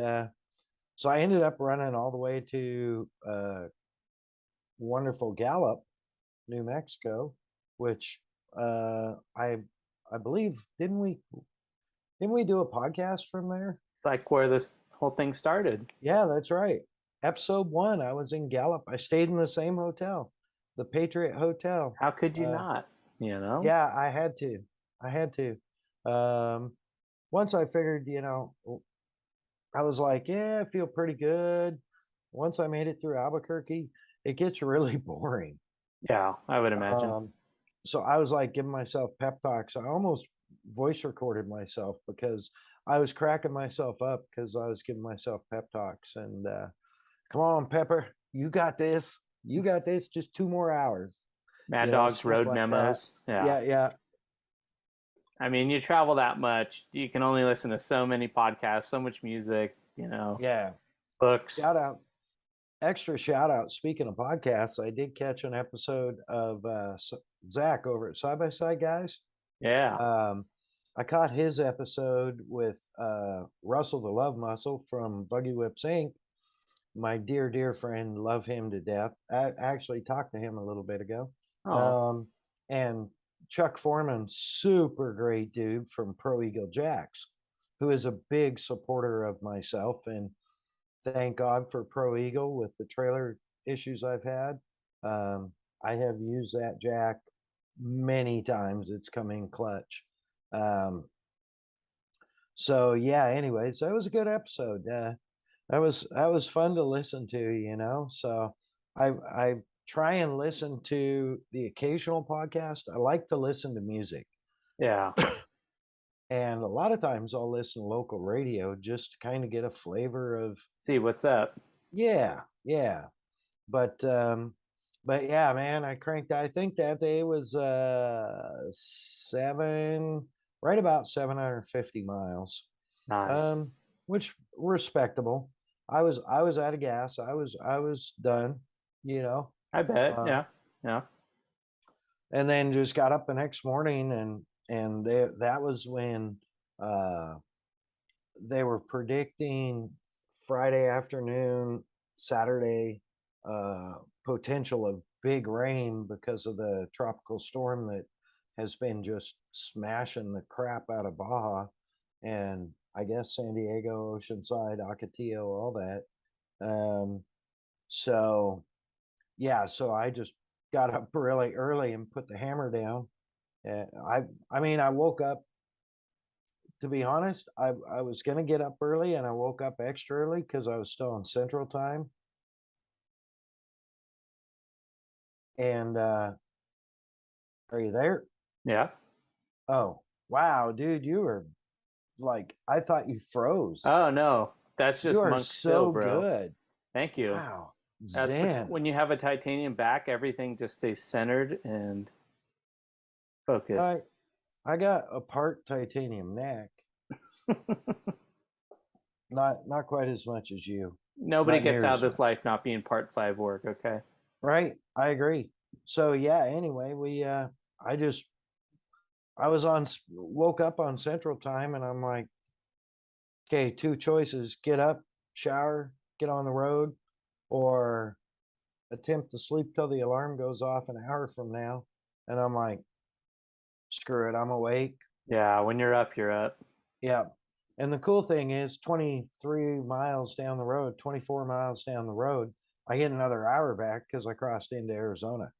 Speaker 1: so I ended up running all the way to wonderful Gallup, New Mexico, which I believe didn't we do a podcast from there?
Speaker 2: It's like where this whole thing started.
Speaker 1: Yeah, that's right. Episode 1, I was in Gallup. I stayed in the same hotel, the Patriot Hotel.
Speaker 2: How could you not?
Speaker 1: Yeah, I had to. Well, once I figured, I was like, yeah, I feel pretty good. Once I made it through Albuquerque, it gets really boring.
Speaker 2: Yeah, I would imagine.
Speaker 1: So I was like giving myself pep talks. I almost voice recorded myself because I was cracking myself up because I was giving myself pep talks. And come on, Pepper, you got this. You got this. Just 2 more hours.
Speaker 2: Mad Dog's
Speaker 1: Stuff
Speaker 2: road
Speaker 1: like that.
Speaker 2: memos. Yeah.
Speaker 1: Yeah.
Speaker 2: I mean, you travel that much, you can only listen to so many podcasts, so much music,
Speaker 1: Yeah.
Speaker 2: books.
Speaker 1: Shout out. Extra shout out. Speaking of podcasts, I did catch an episode of Zach over at Side by Side Guys.
Speaker 2: Yeah.
Speaker 1: I caught his episode with Russell the Love Muscle from Buggy Whips Inc. My dear friend, love him to death. I actually talked to him a little bit ago.
Speaker 2: Oh,
Speaker 1: And Chuck Foreman, super great dude from Pro Eagle Jacks, who is a big supporter of myself. And thank God for Pro Eagle with the trailer issues I've had. I have used that jack many times. It's come in clutch. So yeah, anyways, that was a good episode. That was fun to listen to. So I try and listen to the occasional podcast. I like to listen to music.
Speaker 2: yeah.
Speaker 1: And a lot of times I'll listen to local radio just to kind of get a flavor of
Speaker 2: See what's up.
Speaker 1: yeah. But yeah, man, I cranked. I think that day was right about 750 miles.
Speaker 2: Nice.
Speaker 1: Which respectable. I was out of gas. I was done,
Speaker 2: I bet.
Speaker 1: uh,
Speaker 2: Yeah.
Speaker 1: and then just got up the next morning and that was when they were predicting Friday afternoon, Saturday, potential of big rain because of the tropical storm that has been just smashing the crap out of Baja and I guess San Diego, Oceanside, Ocotillo, all that. So yeah, so I just got up really early and put the hammer down. I mean, I woke up. To be honest, I was gonna get up early, and I woke up extra early because I was still on Central Time. And are you there?
Speaker 2: Yeah.
Speaker 1: Oh, wow, dude, you were like, I thought you froze.
Speaker 2: Oh no, that's
Speaker 1: You
Speaker 2: just
Speaker 1: are
Speaker 2: monk skill,
Speaker 1: so
Speaker 2: bro.
Speaker 1: good.
Speaker 2: Thank you.
Speaker 1: Wow,
Speaker 2: That's
Speaker 1: Zen.
Speaker 2: when you have a titanium back, everything just stays centered and focused.
Speaker 1: I got a part titanium neck. Not quite as much as you.
Speaker 2: Nobody
Speaker 1: Not
Speaker 2: gets
Speaker 1: near
Speaker 2: out of
Speaker 1: as
Speaker 2: this
Speaker 1: much.
Speaker 2: life not being part cyborg, okay?
Speaker 1: Right. I agree. So yeah, anyway, I was woke up on Central Time and I'm like, okay, two choices: get up, shower, get on the road, or attempt to sleep till the alarm goes off an hour from now. And I'm like, screw it, I'm awake.
Speaker 2: Yeah, when you're up, you're up.
Speaker 1: Yeah. And the cool thing is 23 miles down the road, 24 miles down the road, I get another hour back because I crossed into Arizona.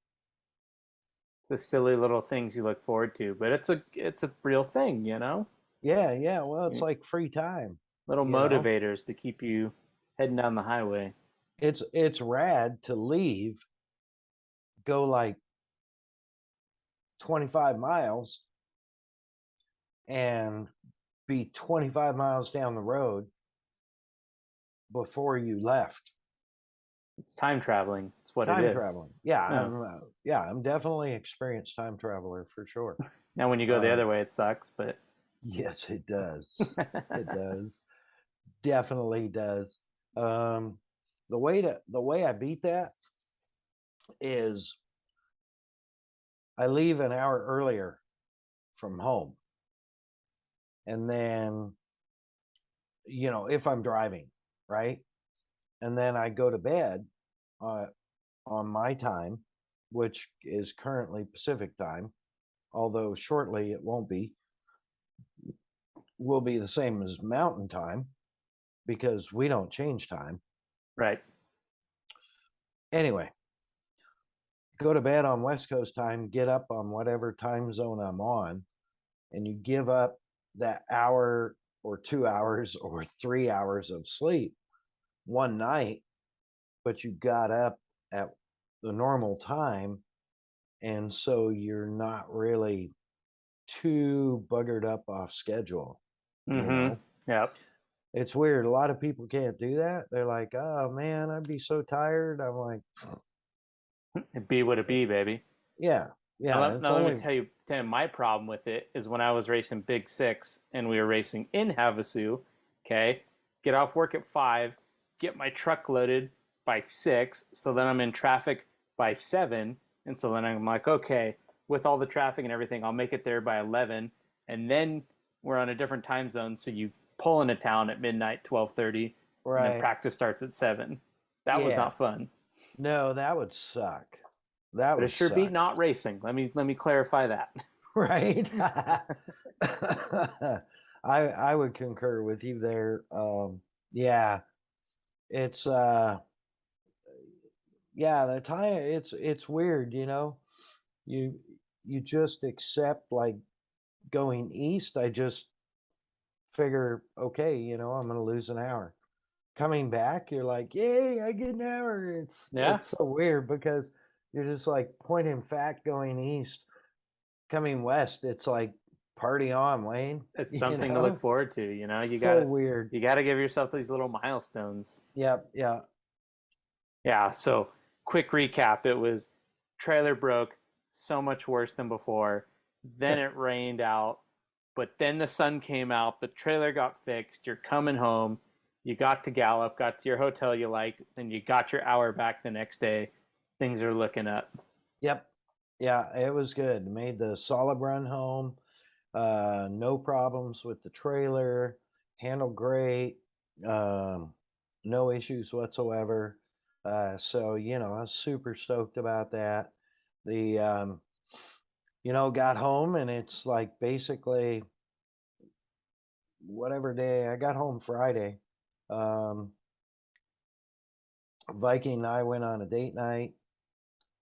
Speaker 2: The silly little things you look forward to, but it's a real thing,
Speaker 1: Yeah. Well, it's like free time,
Speaker 2: Little
Speaker 1: you know.
Speaker 2: motivators to keep you heading down the highway.
Speaker 1: It's rad to leave, go like 25 miles and be 25 miles down the road before you left.
Speaker 2: It's time traveling. It's what it
Speaker 1: Time
Speaker 2: is.
Speaker 1: traveling. Yeah,
Speaker 2: Yeah.
Speaker 1: I'm definitely experienced time traveler for sure.
Speaker 2: Now, when you go the other way, it sucks, but
Speaker 1: Yes, it does. It does. Definitely does. The way I beat that is I leave an hour earlier from home. And then, if I'm driving, right? And then I go to bed on my time, which is currently Pacific time, although shortly it won't be, will be the same as Mountain time because we don't change time.
Speaker 2: right.
Speaker 1: Anyway, go to bed on West Coast time, get up on whatever time zone I'm on, and you give up that hour or 2 hours or 3 hours of sleep one night, but you got up at the normal time. And so you're not really too buggered up off schedule, you know?
Speaker 2: Yep.
Speaker 1: It's weird. A lot of people can't do that. They're like, oh man, I'd be so tired. I'm like,
Speaker 2: It be what it be, baby.
Speaker 1: yeah,
Speaker 2: Now,
Speaker 1: yeah. It's
Speaker 2: let me
Speaker 1: only
Speaker 2: tell you my problem with it is when I was racing Big Six and we were racing in Havasu. Okay, get off work at 5, get my truck loaded by 6, so then I'm in traffic by 7, and so then I'm like, okay, with all the traffic and everything, I'll make it there by 11, and then we're on a different time zone, so you pull into town at midnight, 12:30, and then
Speaker 1: right.
Speaker 2: practice starts at 7. That was
Speaker 1: Yeah.
Speaker 2: not fun.
Speaker 1: No, that would suck. That
Speaker 2: But it
Speaker 1: would
Speaker 2: sure beat
Speaker 1: suck.
Speaker 2: not racing. Let me clarify that.
Speaker 1: Right. I would concur with you there. Yeah, it's yeah, the time it's weird, you know. You you just accept like going east. I just figure, okay, you know, I'm gonna lose an hour. Coming back, you're like, yay, I get an hour.
Speaker 2: Yeah,
Speaker 1: It's so weird because you're just like point in fact going east. Coming west, it's like party on, Wayne.
Speaker 2: it's
Speaker 1: You
Speaker 2: something to look
Speaker 1: know?
Speaker 2: forward to. You know,
Speaker 1: So weird.
Speaker 2: you gotta give yourself these little milestones.
Speaker 1: Yep, yeah.
Speaker 2: Yeah. So quick recap: it was trailer broke, so much worse than before. Then it rained out, but then the sun came out. The trailer got fixed. You're coming home. You got to Gallup, got to your hotel you liked, and you got your hour back the next day. Things are looking up.
Speaker 1: Yep. Yeah, it was good. Made the solid run home. No problems with the trailer. Handled great. Um, no issues whatsoever. So you know, I was super stoked about that. The you know, got home and it's like basically whatever day I got home Friday. Um, Viking and I went on a date night,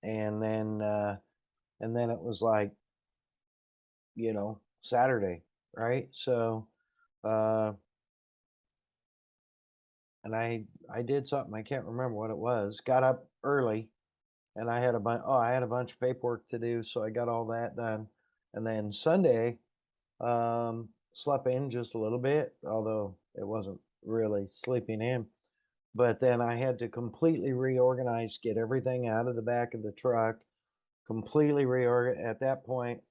Speaker 1: and then it was like, you know, Saturday, right? So uh and I did something, I can't remember what it was. Got up early and I had a bunch of paperwork to do, so I got all that done. And then Sunday, slept in just a little bit, although it wasn't really sleeping in. But then I had to completely reorganize, get everything out of the back of the truck, completely reorganize. At that point,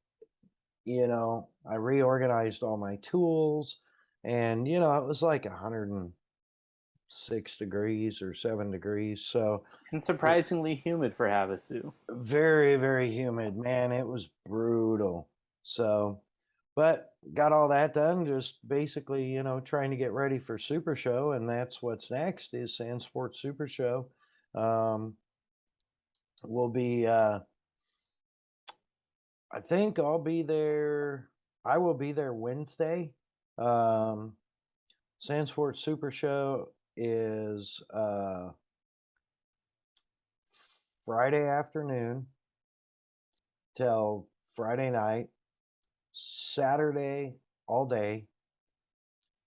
Speaker 1: you know, I reorganized all my tools, and you know, it was like 106 degrees or 7 degrees. So
Speaker 2: And surprisingly humid for Havasu.
Speaker 1: very, very humid, man. It was brutal. So, but got all that done. Just basically, you know, trying to get ready for Super Show, and that's what's next is Sand Sports Super Show. Um, we'll be. I think I'll be there. I will be there Wednesday. Um, Sand Sports Super Show is Friday afternoon till Friday night, Saturday all day,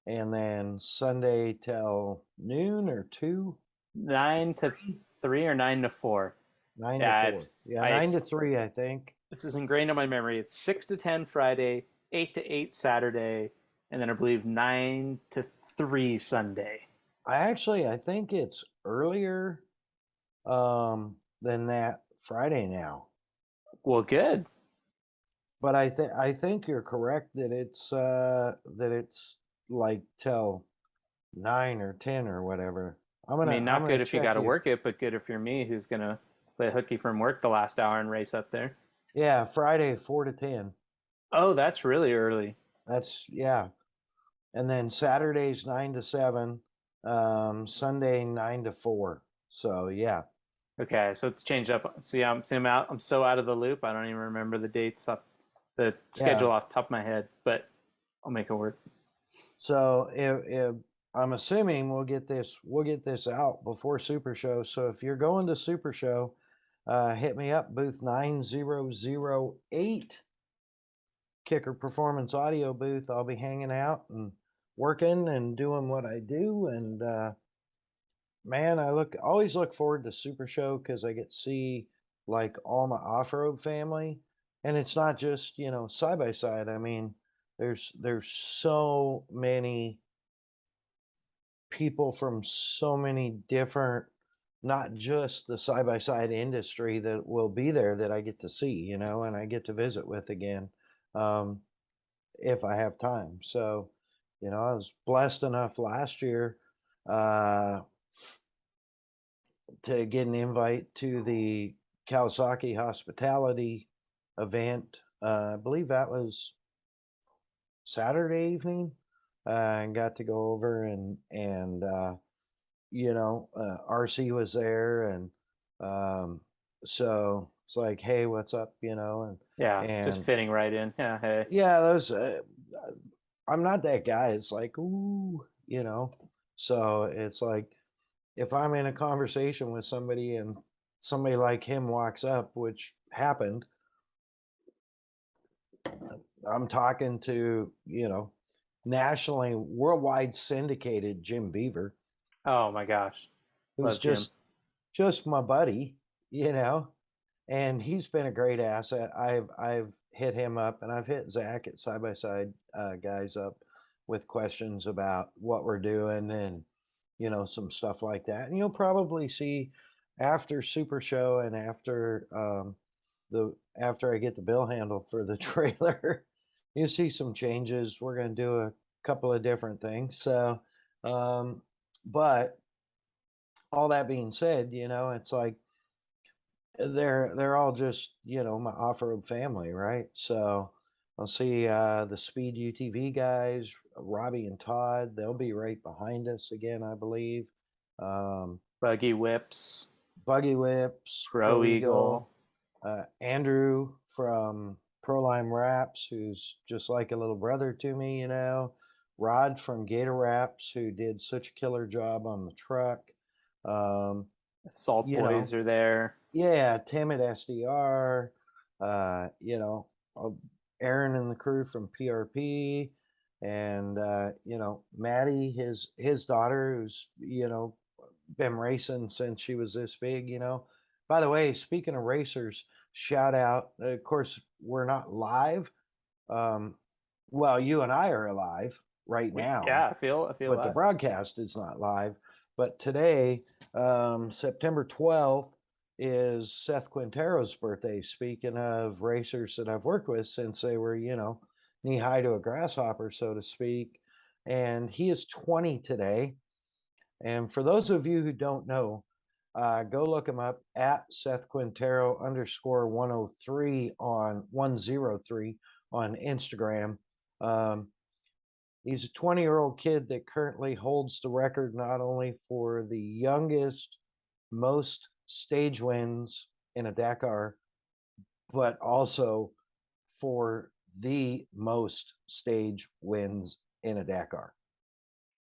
Speaker 1: and then Sunday till noon or 2,
Speaker 2: 9 to 3 or 9 to 4.
Speaker 1: 9 to
Speaker 2: Yeah,
Speaker 1: 4.
Speaker 2: it's
Speaker 1: Yeah, 9 to 3, I think.
Speaker 2: this is ingrained in my memory. It's 6 to 10 Friday, 8 to 8 Saturday, and then I believe 9 to 3 Sunday.
Speaker 1: I think it's earlier than that Friday now.
Speaker 2: Well, good.
Speaker 1: But I think you're correct that it's like till 9 or 10 or whatever.
Speaker 2: I mean,
Speaker 1: I'm
Speaker 2: not
Speaker 1: gonna
Speaker 2: good if you
Speaker 1: check
Speaker 2: got to
Speaker 1: you.
Speaker 2: work it, but good if you're me, who's gonna play hooky from work the last hour and race up there.
Speaker 1: Yeah, Friday 4 to 10.
Speaker 2: Oh, that's really early.
Speaker 1: That's yeah. And then Saturday's 9 to 7. Sunday 9 to 4. So yeah.
Speaker 2: Okay, so it's changed up. See, I'm so out of the loop. I don't even remember the dates off the schedule
Speaker 1: Yeah.
Speaker 2: off the top of my head, but I'll make it work.
Speaker 1: So if I'm assuming we'll get this out before Super Show. So if you're going to Super Show, hit me up, booth 9008, Kicker Performance Audio booth. I'll be hanging out and working and doing what I do. And man, always look forward to Super Show because I get to see like all my off-road family. And it's not just, side by side. I mean, there's so many people from so many different, not just the side by side industry, that will be there that I get to see, and I get to visit with again, um, if I have time. So, I was blessed enough last year uh, to get an invite to the Kawasaki hospitality event. I believe that was Saturday evening. And got to go over and RC was there, and so it's like, hey, what's up, and
Speaker 2: Yeah, just
Speaker 1: and
Speaker 2: fitting right in. Yeah, hey.
Speaker 1: yeah, those I'm not that guy. It's like, ooh, so it's like if I'm in a conversation with somebody and somebody like him walks up, which happened, I'm talking to, nationally worldwide syndicated Jim Beaver,
Speaker 2: Oh my gosh,
Speaker 1: who's
Speaker 2: love Jim.
Speaker 1: just my buddy, and he's been a great asset. I've hit him up, and I've hit Zach at Side by Side guys up with questions about what we're doing, and some stuff like that. And you'll probably see after Super Show and after I get the bill handle for the trailer, you'll see some changes. We're going to do a couple of different things. So, but all that being said, it's like they're all just, my off-road family, right? So I'll see the Speed UTV guys, Robbie and Todd. They'll be right behind us again, I believe. Um,
Speaker 2: Buggy Whips,
Speaker 1: Buggy Whips,
Speaker 2: Pro
Speaker 1: Pro
Speaker 2: Eagle.
Speaker 1: Eagle, Andrew from Proline Wraps, who's just like a little brother to me, Rod from Gator Wraps, who did such a killer job on the truck. Um,
Speaker 2: Salt
Speaker 1: you
Speaker 2: Boys
Speaker 1: know,
Speaker 2: are there.
Speaker 1: yeah, Tim at SDR, uh, you know, uh, Aaron and the crew from PRP, and Maddie, his daughter, who's been racing since she was this big. By the way, speaking of racers, shout out. Of course, we're not live. Um, well, you and I are live right now,
Speaker 2: Yeah, I feel
Speaker 1: but the
Speaker 2: that.
Speaker 1: broadcast is not live. But today, September 12th, is Seth Quintero's birthday. Speaking of racers that I've worked with since they were, knee high to a grasshopper, so to speak. And he is 20 today. And for those of you who don't know, go look him up at Seth Quintero _ 103 on 103 on Instagram. He's a 20-year-old kid that currently holds the record not only for the youngest, most stage wins in a Dakar, but also for the most stage wins in a Dakar.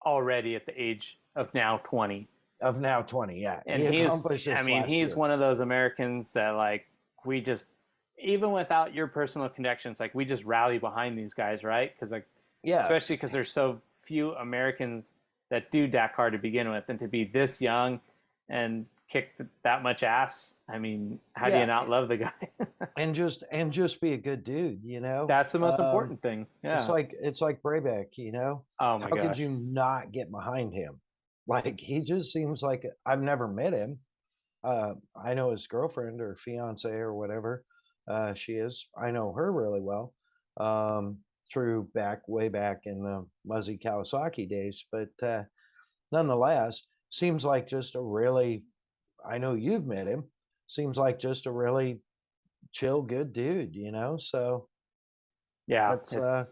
Speaker 2: Already at the age of now 20.
Speaker 1: Of now 20, yeah.
Speaker 2: And
Speaker 1: He accomplished this last
Speaker 2: he's
Speaker 1: year.
Speaker 2: one of those Americans that like we just even without your personal connections, like we just rally behind these guys, right? Because like
Speaker 1: Yeah.
Speaker 2: especially because there's so few Americans that do Dakar to begin with, and to be this young and kick that much ass. I mean, how do you
Speaker 1: Yeah.
Speaker 2: not love the guy?
Speaker 1: And just be a good dude,
Speaker 2: That's the most important thing.
Speaker 1: It's
Speaker 2: Yeah.
Speaker 1: like Brayback,
Speaker 2: Oh my
Speaker 1: how could
Speaker 2: gosh.
Speaker 1: you not get behind him? Like, he just seems like, I've never met him. I know his girlfriend or fiance or whatever she is. I know her really well, through way back in the Muzzy Kawasaki days. But nonetheless, seems like just a really, I know you've met him, seems like just a really chill, good dude, So
Speaker 2: Yeah,
Speaker 1: that's
Speaker 2: it's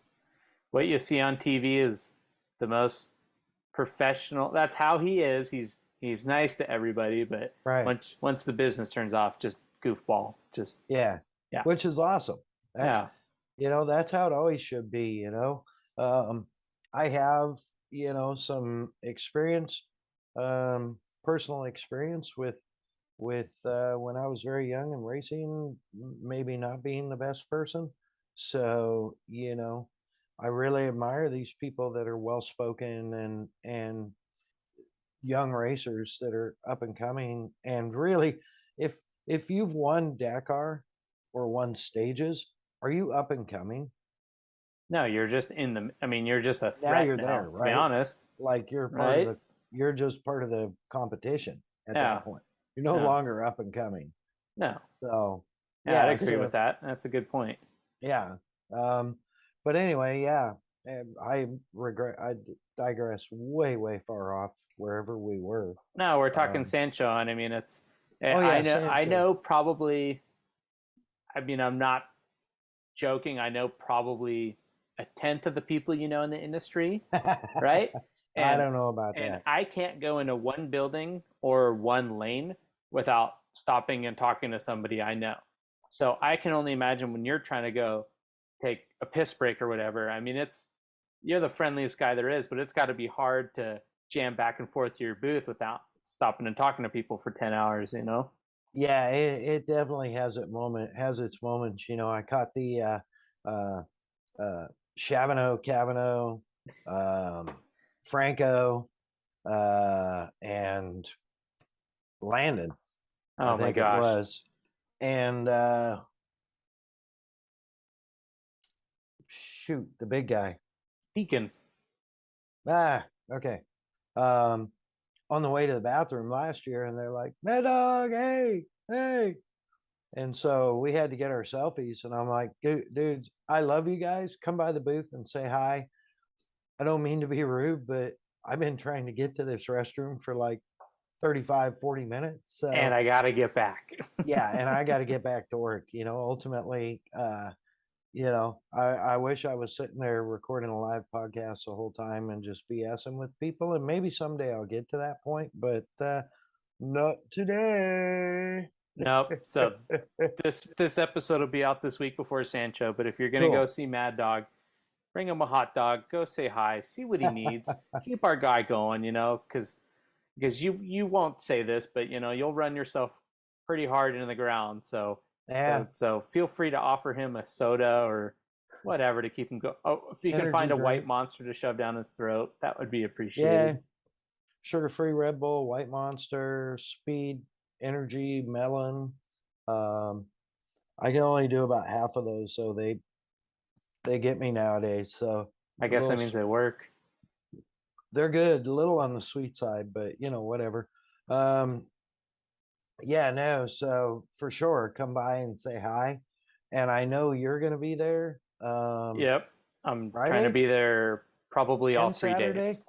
Speaker 2: what you see on TV is the most professional. That's how he is. He's nice to everybody, but
Speaker 1: right.
Speaker 2: once the business turns off, just goofball. Just
Speaker 1: Yeah,
Speaker 2: yeah,
Speaker 1: which is awesome. That's
Speaker 2: yeah.
Speaker 1: that's how it always should be. I have some experience, personal experience with when I was very young and racing, maybe not being the best person. So I really admire these people that are well spoken and young racers that are up and coming. And really, if you've won Dakar or won stages, are you up and coming?
Speaker 2: No, you're just in the. I mean, you're just a
Speaker 1: Now
Speaker 2: threat
Speaker 1: you're
Speaker 2: now.
Speaker 1: there,
Speaker 2: To be
Speaker 1: right?
Speaker 2: honest,
Speaker 1: Like
Speaker 2: right?
Speaker 1: you're just part of the competition at
Speaker 2: Yeah.
Speaker 1: that point. You're no
Speaker 2: Yeah.
Speaker 1: longer up and coming.
Speaker 2: No.
Speaker 1: So
Speaker 2: Yeah, I'd
Speaker 1: yeah,
Speaker 2: agree with
Speaker 1: so
Speaker 2: that. That's a good point.
Speaker 1: yeah. But anyway, yeah. I digress way far off wherever we were.
Speaker 2: No, we're talking
Speaker 1: Um,
Speaker 2: Sancho, and I mean, it's.
Speaker 1: oh
Speaker 2: I
Speaker 1: yeah,
Speaker 2: know. I
Speaker 1: Sancho.
Speaker 2: know. Probably. I mean, I'm not joking. I know probably a tenth of the people you know in the industry, right?
Speaker 1: I
Speaker 2: And
Speaker 1: don't know about
Speaker 2: and
Speaker 1: that.
Speaker 2: I can't go into one building or one lane without stopping and talking to somebody I know. So I can only imagine when you're trying to go take a piss break or whatever. I mean, you're the friendliest guy there is, but it's got to be hard to jam back and forth to your booth without stopping and talking to people for 10 hours, you know?
Speaker 1: Yeah, it definitely has its moments. You know, I caught the Chavano, Cavano, Franco, and Landon, I
Speaker 2: Oh my
Speaker 1: think it
Speaker 2: gosh.
Speaker 1: was. And shoot, the big guy.
Speaker 2: Deacon.
Speaker 1: Okay. Um, on the way to the bathroom last year, and they're like, Mad Dog, hey. And so we had to get our selfies. And I'm like, dudes, I love you guys. Come by the booth and say hi. I don't mean to be rude, but I've been trying to get to this restroom for like 35, 40 minutes.
Speaker 2: And
Speaker 1: So
Speaker 2: I got to get back.
Speaker 1: yeah, and I got to get back to work. You know, ultimately, I wish I was sitting there recording a live podcast the whole time and just BSing with people. And maybe someday I'll get to that point, but not today.
Speaker 2: Nope. So this episode will be out this week before Sancho. But if you're gonna go
Speaker 1: Cool.
Speaker 2: see Mad Dog, bring him a hot dog. Go say hi. See what he needs. Keep our guy going. You know, because you won't say this, but you know you'll run yourself pretty hard into the ground. So
Speaker 1: Yeah,
Speaker 2: so feel free to offer him a soda or whatever to keep him go. Oh, if you can
Speaker 1: energy
Speaker 2: find a white
Speaker 1: drink.
Speaker 2: monster to shove down his throat, that would be
Speaker 1: Yeah,
Speaker 2: appreciated.
Speaker 1: sugar-free Red Bull, White Monster, Speed, Energy, Melon. Um, I can only do about half of those, so they get me nowadays. So
Speaker 2: I
Speaker 1: a
Speaker 2: guess that
Speaker 1: little,
Speaker 2: means they work.
Speaker 1: they're good, a little on the sweet side, but whatever. Um, yeah, no. So for sure, come by and say hi. And I know you're going to be there.
Speaker 2: Yep. I'm trying to
Speaker 1: Friday
Speaker 2: be there probably all
Speaker 1: and
Speaker 2: 3 days.
Speaker 1: Saturday.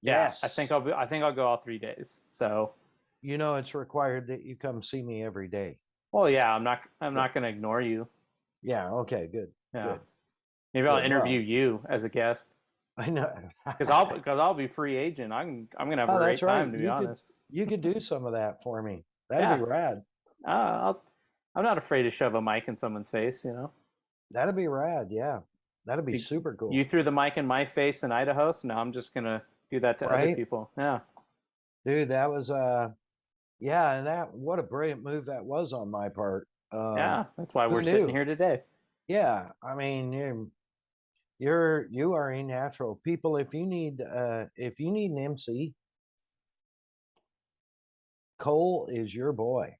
Speaker 2: Yeah, I think
Speaker 1: Yes.
Speaker 2: I'll go all 3 days. So,
Speaker 1: You know, it's required that you come see me every day.
Speaker 2: well, yeah, I'm
Speaker 1: Yeah.
Speaker 2: not going to ignore you.
Speaker 1: Yeah. Okay. Good.
Speaker 2: Yeah.
Speaker 1: Good.
Speaker 2: Maybe I'll
Speaker 1: Good.
Speaker 2: interview
Speaker 1: Well,
Speaker 2: you as a guest
Speaker 1: I know.
Speaker 2: because I'll be free agent. I'm going to have a
Speaker 1: Oh,
Speaker 2: great
Speaker 1: that's right.
Speaker 2: time, to be honest.
Speaker 1: You could do some of that for me. That'd be
Speaker 2: Yeah.
Speaker 1: rad.
Speaker 2: I'll I'm not afraid to shove a mic in someone's face, you know.
Speaker 1: That'd be rad. Yeah. That'd be
Speaker 2: See,
Speaker 1: super cool.
Speaker 2: you threw the mic in my face in Idaho, so now I'm just going to do that to other
Speaker 1: Right?
Speaker 2: people. Yeah.
Speaker 1: Dude, that was yeah, and that what a brilliant move that was on my part.
Speaker 2: Yeah, that's why
Speaker 1: Who
Speaker 2: we're sitting
Speaker 1: knew?
Speaker 2: here today.
Speaker 1: Yeah. I mean, you are a natural. People, if you need an MC, Cole is your boy.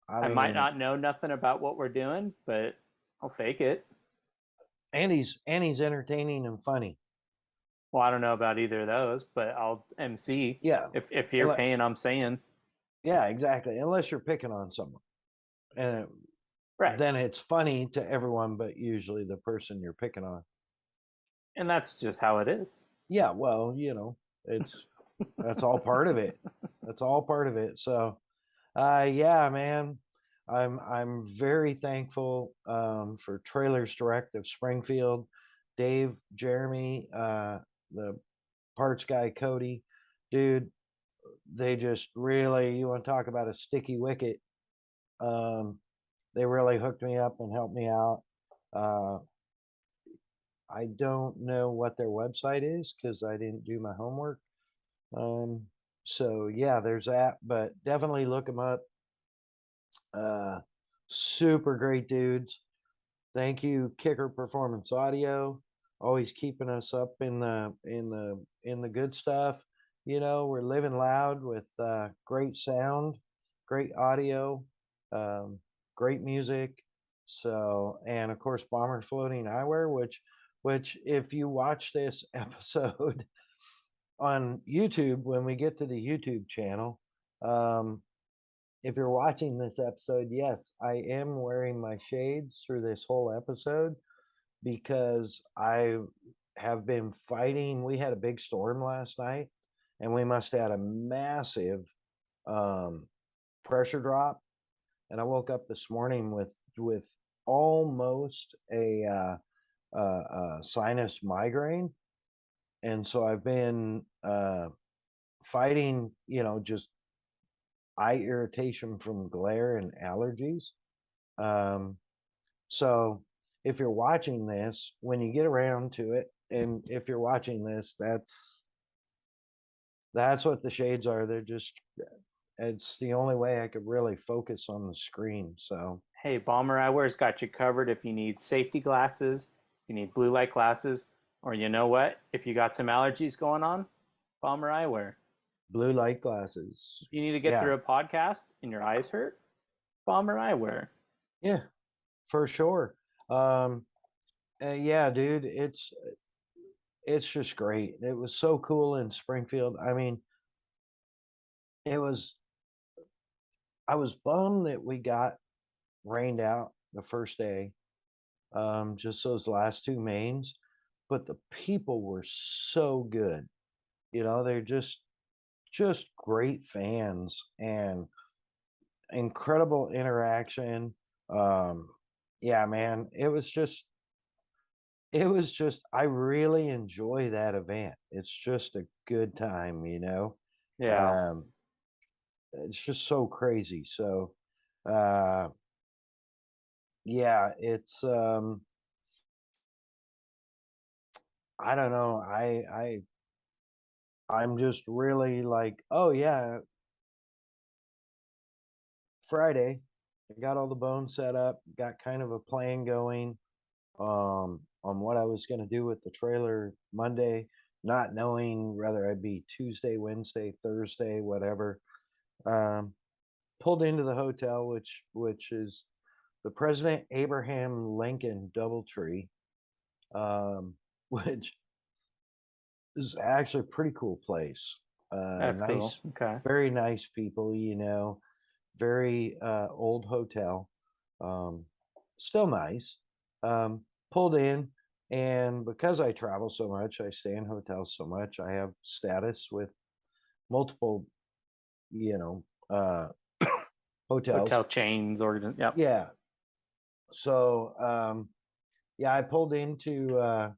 Speaker 1: I
Speaker 2: I might
Speaker 1: mean,
Speaker 2: not know nothing about what we're doing, but I'll fake it.
Speaker 1: and he's entertaining and funny.
Speaker 2: Well, I don't know about either of those, but I'll MC
Speaker 1: Yeah.
Speaker 2: if you're paying. I'm saying
Speaker 1: Yeah, exactly. Unless you're picking on someone. And
Speaker 2: right,
Speaker 1: then it's funny to everyone, but usually the person you're picking on.
Speaker 2: and that's just how it is.
Speaker 1: Yeah, well, that's all part of it. That's all part of it. So, yeah, man, I'm very thankful for Trailers Direct of Springfield, Dave, Jeremy, the parts guy, Cody, dude. They just really, you want to talk about a sticky wicket. They really hooked me up and helped me out. Uh, I don't know what their website is because I didn't do my homework. So yeah, there's that, but definitely look them up. Uh, super great dudes. Thank you, Kicker Performance Audio. always keeping us up in the good stuff. We're living loud with great sound, great audio, um, great music. So, and of course, Bomber Floating Eyewear, which if you watch this episode on YouTube, when we get to the YouTube channel, um, if you're watching this episode, yes, I am wearing my shades through this whole episode because I have been fighting. We had a big storm last night, and we must have had a massive um, pressure drop. And I woke up this morning with almost a sinus migraine, and so I've been fighting, just eye irritation from glare and allergies. Um, so if you're watching this, when you get around to it, and if you're watching this, that's what the shades are. They're just, it's the only way I could really focus on the screen. So
Speaker 2: Hey, Bomber Eyewear's got you covered if you need safety glasses, if you need blue light glasses, or you know what? If you got some allergies going on, Bomber Eyewear.
Speaker 1: blue light glasses.
Speaker 2: If you need to get through a podcast and your eyes hurt, Bomber Eyewear.
Speaker 1: Yeah, for sure. Yeah, dude, it's just great. It was so cool in Springfield. I mean, it was I was bummed that we got rained out the first day, just those last two mains, but the people were so good. They're just great fans and incredible interaction. Yeah, man, it was just I really enjoy that event. It's just a good time.
Speaker 2: Yeah.
Speaker 1: It's just so crazy. So uh yeah, it's I don't know. I'm just really like, oh yeah, Friday. I got all the bones set up, got kind of a plan going on what I was going to do with the trailer Monday, not knowing whether I'd be Tuesday, Wednesday, Thursday, whatever. Um, Pulled into the hotel, which is the President Abraham Lincoln DoubleTree, which is actually a pretty cool place.
Speaker 2: That's cool.
Speaker 1: Nice,
Speaker 2: Okay.
Speaker 1: very nice people. Very old hotel. Um, Still nice. Pulled in, and because I travel so much, I stay in hotels so much. I have status with multiple, you know, uh, hotels.
Speaker 2: Hotel chains, yep.
Speaker 1: Yeah. So, yeah, I pulled into.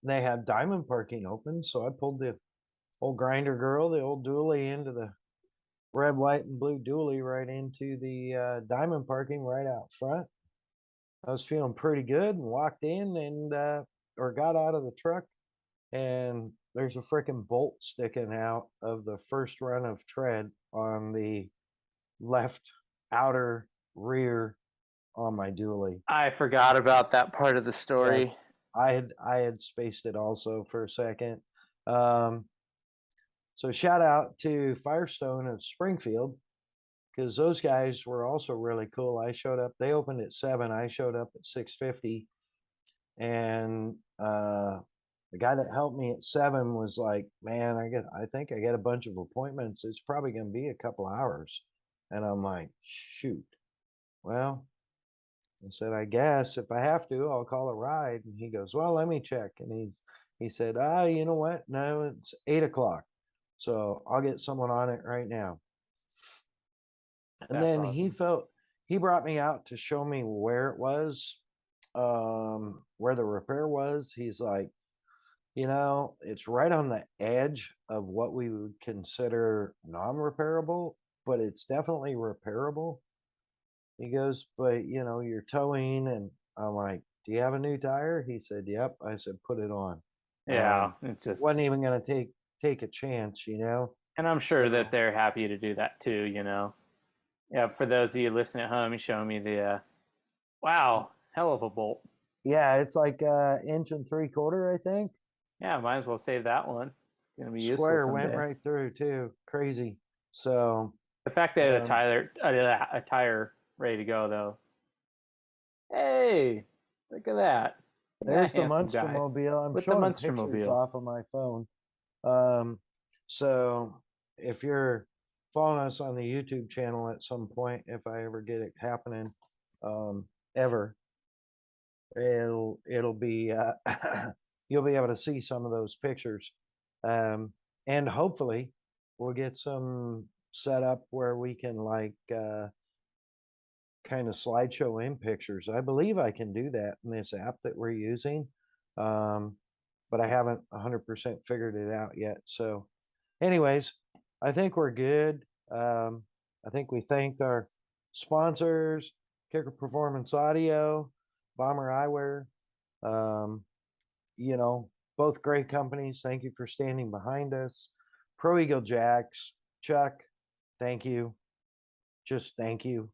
Speaker 1: They had diamond parking open, so I pulled the old grinder girl, the old dually, into the red, white, and blue dually right into the diamond parking right out front. I was feeling pretty good and walked in and or got out of the truck, and there's a freaking bolt sticking out of the first run of tread on the left outer rear on my dually.
Speaker 2: I forgot about that part of the story.
Speaker 1: Yes, I had spaced it also for a second. Um, so shout out to Firestone of Springfield, because those guys were also really cool. I showed up. They opened at 7. I showed up at 6:50, and the guy that helped me at 7 was like, "Man, I think I got a bunch of appointments. It's probably going to be a couple hours." And I'm like, "Shoot." Well, I said, "I guess if I have to, I'll call a ride." And he goes, "Well, let me check." And he said, you know what? No, it's 8 o'clock. So I'll get someone on it right now. And
Speaker 2: That's
Speaker 1: then
Speaker 2: awesome.
Speaker 1: he brought me out to show me where it was, where the repair was. He's like, it's right on the edge of what we would consider non-repairable, but it's definitely repairable. He goes, "But you're towing." And I'm like, "Do you have a new tire?" He said, "Yep." I said, "Put it on."
Speaker 2: Yeah, it's just,
Speaker 1: Wasn't even gonna take a chance.
Speaker 2: and I'm sure that
Speaker 1: So
Speaker 2: they're happy to do that too. Yeah, for those of you listening at home, he's showing me the, wow, hell of a bolt.
Speaker 1: Yeah, it's like inch and 3/4, I think.
Speaker 2: Yeah, might as well save that one. It's gonna be useful
Speaker 1: Square went
Speaker 2: someday.
Speaker 1: right through too. Crazy. So
Speaker 2: The fact that
Speaker 1: um,
Speaker 2: a tire ready to go though. Hey, look at that. That
Speaker 1: there's the
Speaker 2: handsome guy
Speaker 1: Munstermobile. I'm
Speaker 2: with the
Speaker 1: showing pictures
Speaker 2: Munstermobile.
Speaker 1: off of my phone. Um, so if you're following us on the YouTube channel at some point, if I ever get it happening, ever, it'll be you'll be able to see some of those pictures, and hopefully we'll get some set up where we can like kind of slideshow in pictures. I believe I can do that in this app that we're using, but I haven't 100% figured it out yet. So, anyways, I think we're good. I think we thanked our sponsors, Kicker Performance Audio, Bomber Eyewear. Um, you know, both great companies. Thank you for standing behind us. Pro Eagle Jacks, Chuck, thank you. Just thank you.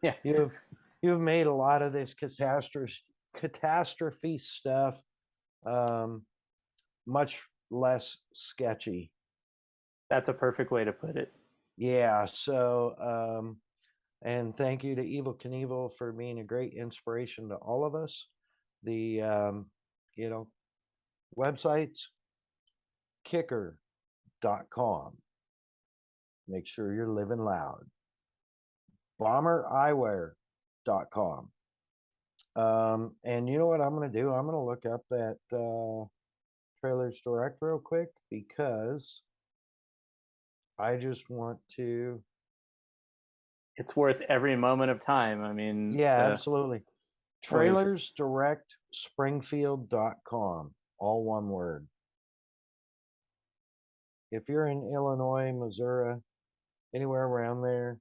Speaker 2: Yeah.
Speaker 1: You've made a lot of this catastrophe stuff much less sketchy.
Speaker 2: That's a perfect way to put it.
Speaker 1: Yeah. So and thank you to Evil Knievel for being a great inspiration to all of us. The you know, websites, kicker.com. Make sure you're living loud. bombereyewear.com. And you know what I'm going to do? I'm going to look up that Trailers Direct real quick because I just want to.
Speaker 2: It's worth every moment of time. I mean,
Speaker 1: Yeah, absolutely.
Speaker 2: Oh,
Speaker 1: Trailers Direct Springfield.com. All one word. If you're in Illinois, Missouri, anywhere around there,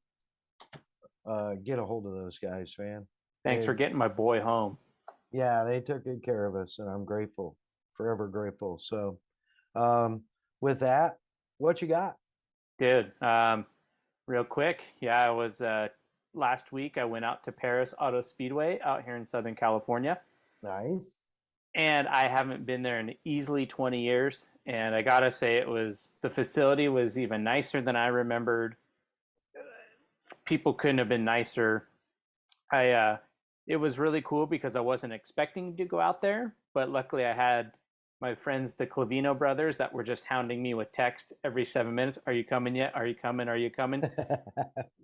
Speaker 1: get a hold of those guys, man.
Speaker 2: thanks for getting my boy home.
Speaker 1: Yeah, they took good care of us, and I'm grateful, forever grateful. So, with that, what you got?
Speaker 2: Dude, real quick. Yeah, I was last week I went out to Perris Auto Speedway out here in Southern California.
Speaker 1: Nice.
Speaker 2: And I haven't been there in easily 20 years. And I gotta say, the facility was even nicer than I remembered. People couldn't have been nicer. It was really cool because I wasn't expecting to go out there, but luckily I had my friends, the Clavino brothers, that were just hounding me with text every 7 minutes. Are you coming yet? Are you coming? Are you coming?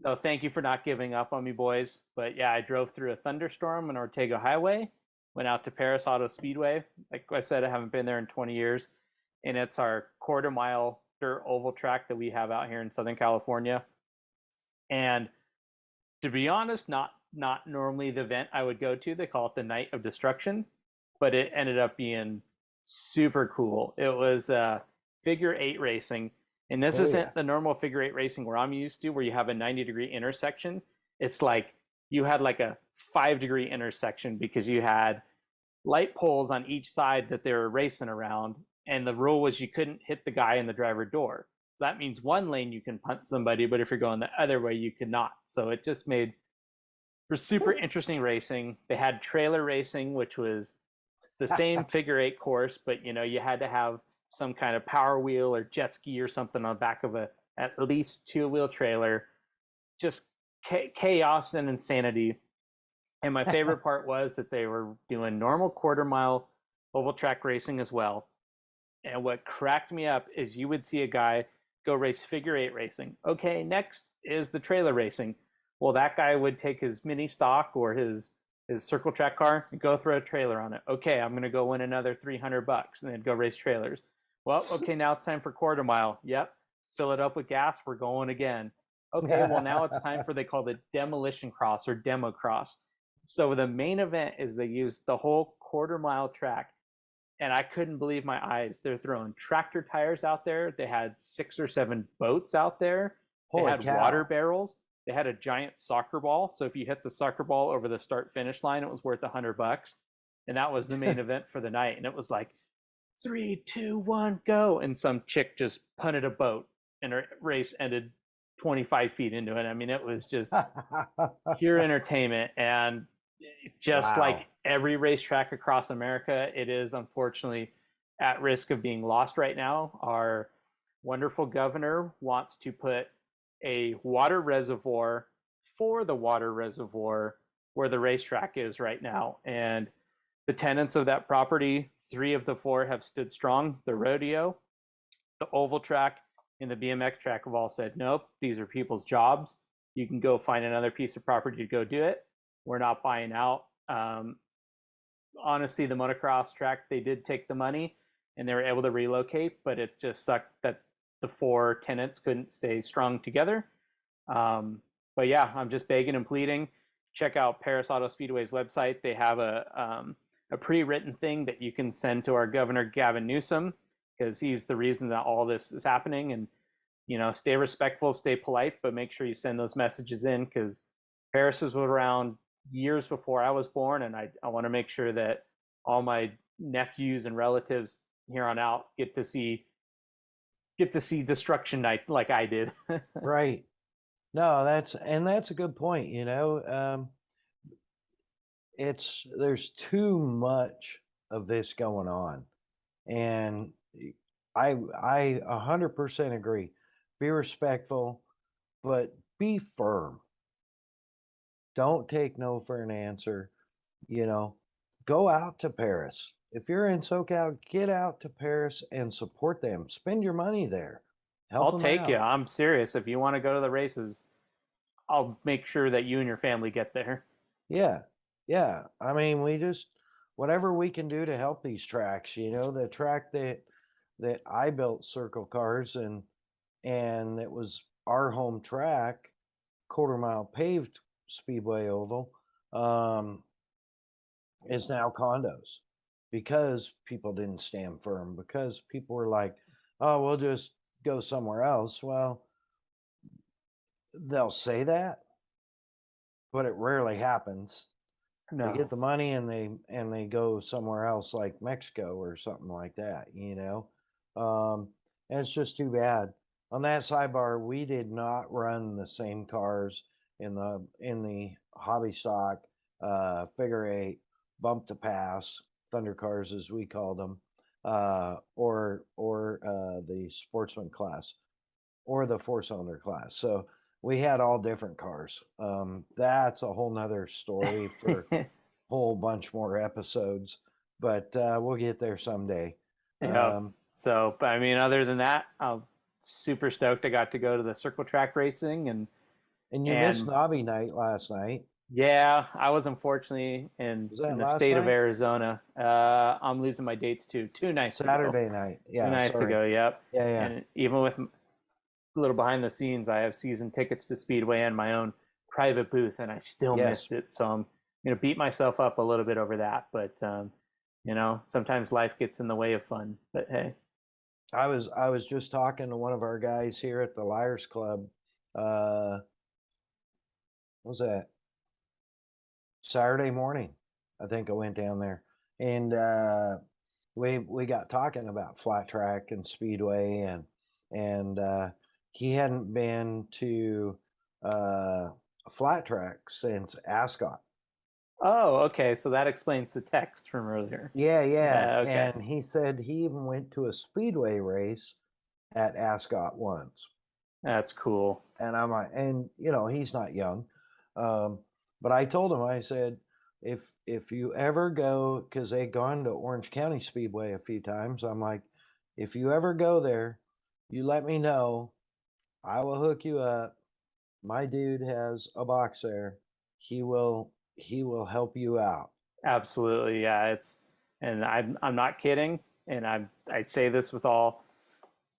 Speaker 2: So thank you for not giving up on me, boys. But yeah, I drove through a thunderstorm on Ortega Highway, went out to Perris Auto Speedway. Like I said, I haven't been there in 20 years. And it's our quarter-mile dirt oval track that we have out here in Southern California. And to be honest, not normally the event I would go to. They call it the Night of Destruction, but it ended up being super cool. It was figure eight racing, and this isn't the normal figure eight racing where I'm used to, where you have a 90-degree intersection. It's like you had like a 5-degree intersection because you had light poles on each side that they were racing around, and the rule was you couldn't hit the guy in the driver door. So that means one lane you can punt somebody, but if you're going the other way, you cannot. So it just made for super interesting racing. They had trailer racing, which was the same figure eight course, but you had to have some kind of power wheel or jet ski or something on the back of a at least 2-wheel trailer. Just chaos and insanity. And my favorite part was that they were doing normal quarter-mile oval track racing as well. And what cracked me up is you would see a guy go race figure eight racing. Okay, next is the trailer racing. Well, that guy would take his mini stock or his circle track car and go throw a trailer on it. Okay, I'm going to go win another $300 and then go race trailers. Well, okay, now it's time for quarter mile. Yep, fill it up with gas. We're going again. Okay, well, now it's time for, they call it demolition cross or demo cross. So the main event is they use the whole quarter-mile track, and I couldn't believe my eyes. They're throwing tractor tires out there. They had 6 or 7 boats out there. They had water barrels. They had a giant soccer ball. So if you hit the soccer ball over the start-finish line, it was worth $100. And that was the main event for the night. And it was like 3, 2, 1, go! And some chick just punted a boat, and her race ended 25 feet into it. I mean, it was just pure entertainment. And Just
Speaker 1: Wow.
Speaker 2: like every racetrack across America, it is unfortunately at risk of being lost right now. Our wonderful governor wants to put a water reservoir for the water reservoir where the racetrack is right now. And the tenants of that property, 3 of the 4 have stood strong. The rodeo, the oval track, and the BMX track have all said, nope, these are people's jobs. You can go find another piece of property to go do it. We're not buying out. Honestly, the motocross track, they did take the money and they were able to relocate, but it just sucked that the 4 tenants couldn't stay strong together. But yeah, I'm just begging and pleading. Check out Perris Auto Speedway's website. They have a pre-written thing that you can send to our governor, Gavin Newsom, because he's the reason that all this is happening. And, stay respectful, stay polite, but make sure you send those messages in, because Perris was around years before I was born, and I want to make sure that all my nephews and relatives here on out get to see destruction night like I did.
Speaker 1: Right. No, that's a good point. There's too much of this going on, and I 100% agree. Be respectful, but be firm. Don't take no for an answer. Go out to Paris. If you're in SoCal, get out to Paris and support them. Spend your money there. Help
Speaker 2: I'll
Speaker 1: them
Speaker 2: take you.
Speaker 1: out.
Speaker 2: I'm serious. If you want to go to the races, I'll make sure that you and your family get there.
Speaker 1: Yeah. Yeah. I mean, whatever we can do to help these tracks, the track that I built Circle Cars and it was our home track, quarter mile paved Speedway oval, is now condos because people didn't stand firm, because people were like, oh, we'll just go somewhere else. Well, they'll say that, but it rarely happens. They get
Speaker 2: No.
Speaker 1: the money and they go somewhere else like Mexico or something like that, and it's just too bad. On that sidebar, we did not run the same cars in the hobby stock, figure 8, bump to pass, thunder cars as we called them, or the sportsman class or the 4-cylinder class. So we had all different cars. That's a whole nother story for a whole bunch more episodes, but we'll get there someday.
Speaker 2: Yeah. So, but I mean, other than that, I'm super stoked I got to go to the circle track racing,
Speaker 1: and you missed Nobby night last night.
Speaker 2: Yeah, I was unfortunately in
Speaker 1: Was that
Speaker 2: the
Speaker 1: last
Speaker 2: state of
Speaker 1: night?
Speaker 2: Arizona. I'm losing my dates too. 2 nights ago.
Speaker 1: Saturday night.
Speaker 2: 2
Speaker 1: Yeah,
Speaker 2: nights
Speaker 1: sorry.
Speaker 2: ago. Yep.
Speaker 1: Yeah.
Speaker 2: And even with a little behind the scenes, I have season tickets to Speedway and my own private booth, and I still
Speaker 1: Yes.
Speaker 2: missed it. So I'm gonna beat myself up a little bit over that. But sometimes life gets in the way of fun. But hey,
Speaker 1: I was just talking to one of our guys here at the Liars Club. What was that? Saturday morning, I think I went down there, and we got talking about flat track and speedway, and he hadn't been to a flat track since Ascot.
Speaker 2: oh, okay. So that explains the text from earlier.
Speaker 1: Yeah,
Speaker 2: Okay.
Speaker 1: and he said he even went to a speedway race at Ascot once.
Speaker 2: That's cool.
Speaker 1: And I'm like, and he's not young, but I told him, I said, if you ever go, because they'd gone to Orange County Speedway a few times, I'm like, if you ever go there, you let me know. I will hook you up. My dude has a box there. He will help you out.
Speaker 2: Absolutely, yeah. And I'm not kidding, and I say this with all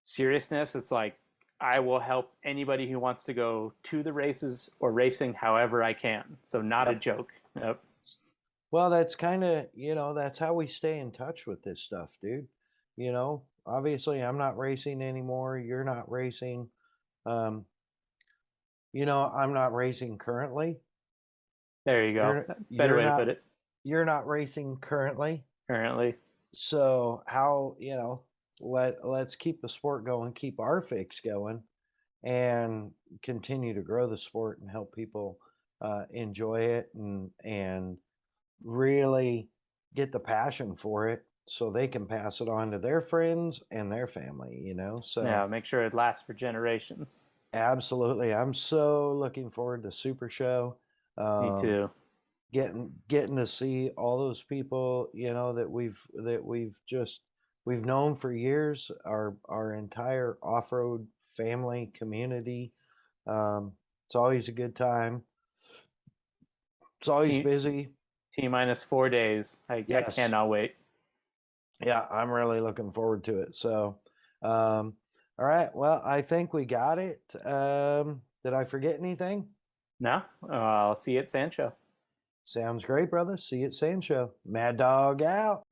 Speaker 2: seriousness. It's like I will help anybody who wants to go to the races or racing however I can. So not a joke. Yep.
Speaker 1: Well, that's kind of, that's how we stay in touch with this stuff, dude. Obviously I'm not racing anymore. You're not racing. I'm not racing currently.
Speaker 2: There you go. Better way to put it.
Speaker 1: You're not racing currently.
Speaker 2: Currently.
Speaker 1: So how, let's keep the sport going, keep our fix going, and continue to grow the sport and help people enjoy it and really get the passion for it so they can pass it on to their friends and their family, you know? So
Speaker 2: Yeah, make sure it lasts for generations.
Speaker 1: absolutely. I'm so looking forward to Super Show.
Speaker 2: Me too.
Speaker 1: Getting to see all those people, you know, that we've known for years, our entire off-road family community. It's always a good time. It's always
Speaker 2: T
Speaker 1: busy.
Speaker 2: minus 4 days. I
Speaker 1: Yes.
Speaker 2: cannot wait.
Speaker 1: Yeah, I'm really looking forward to it. So, all right. Well, I think we got it. Did I forget anything?
Speaker 2: No, I'll see you at Sand Show.
Speaker 1: Sounds great, brother. See you at Sand Show. Mad Dog out.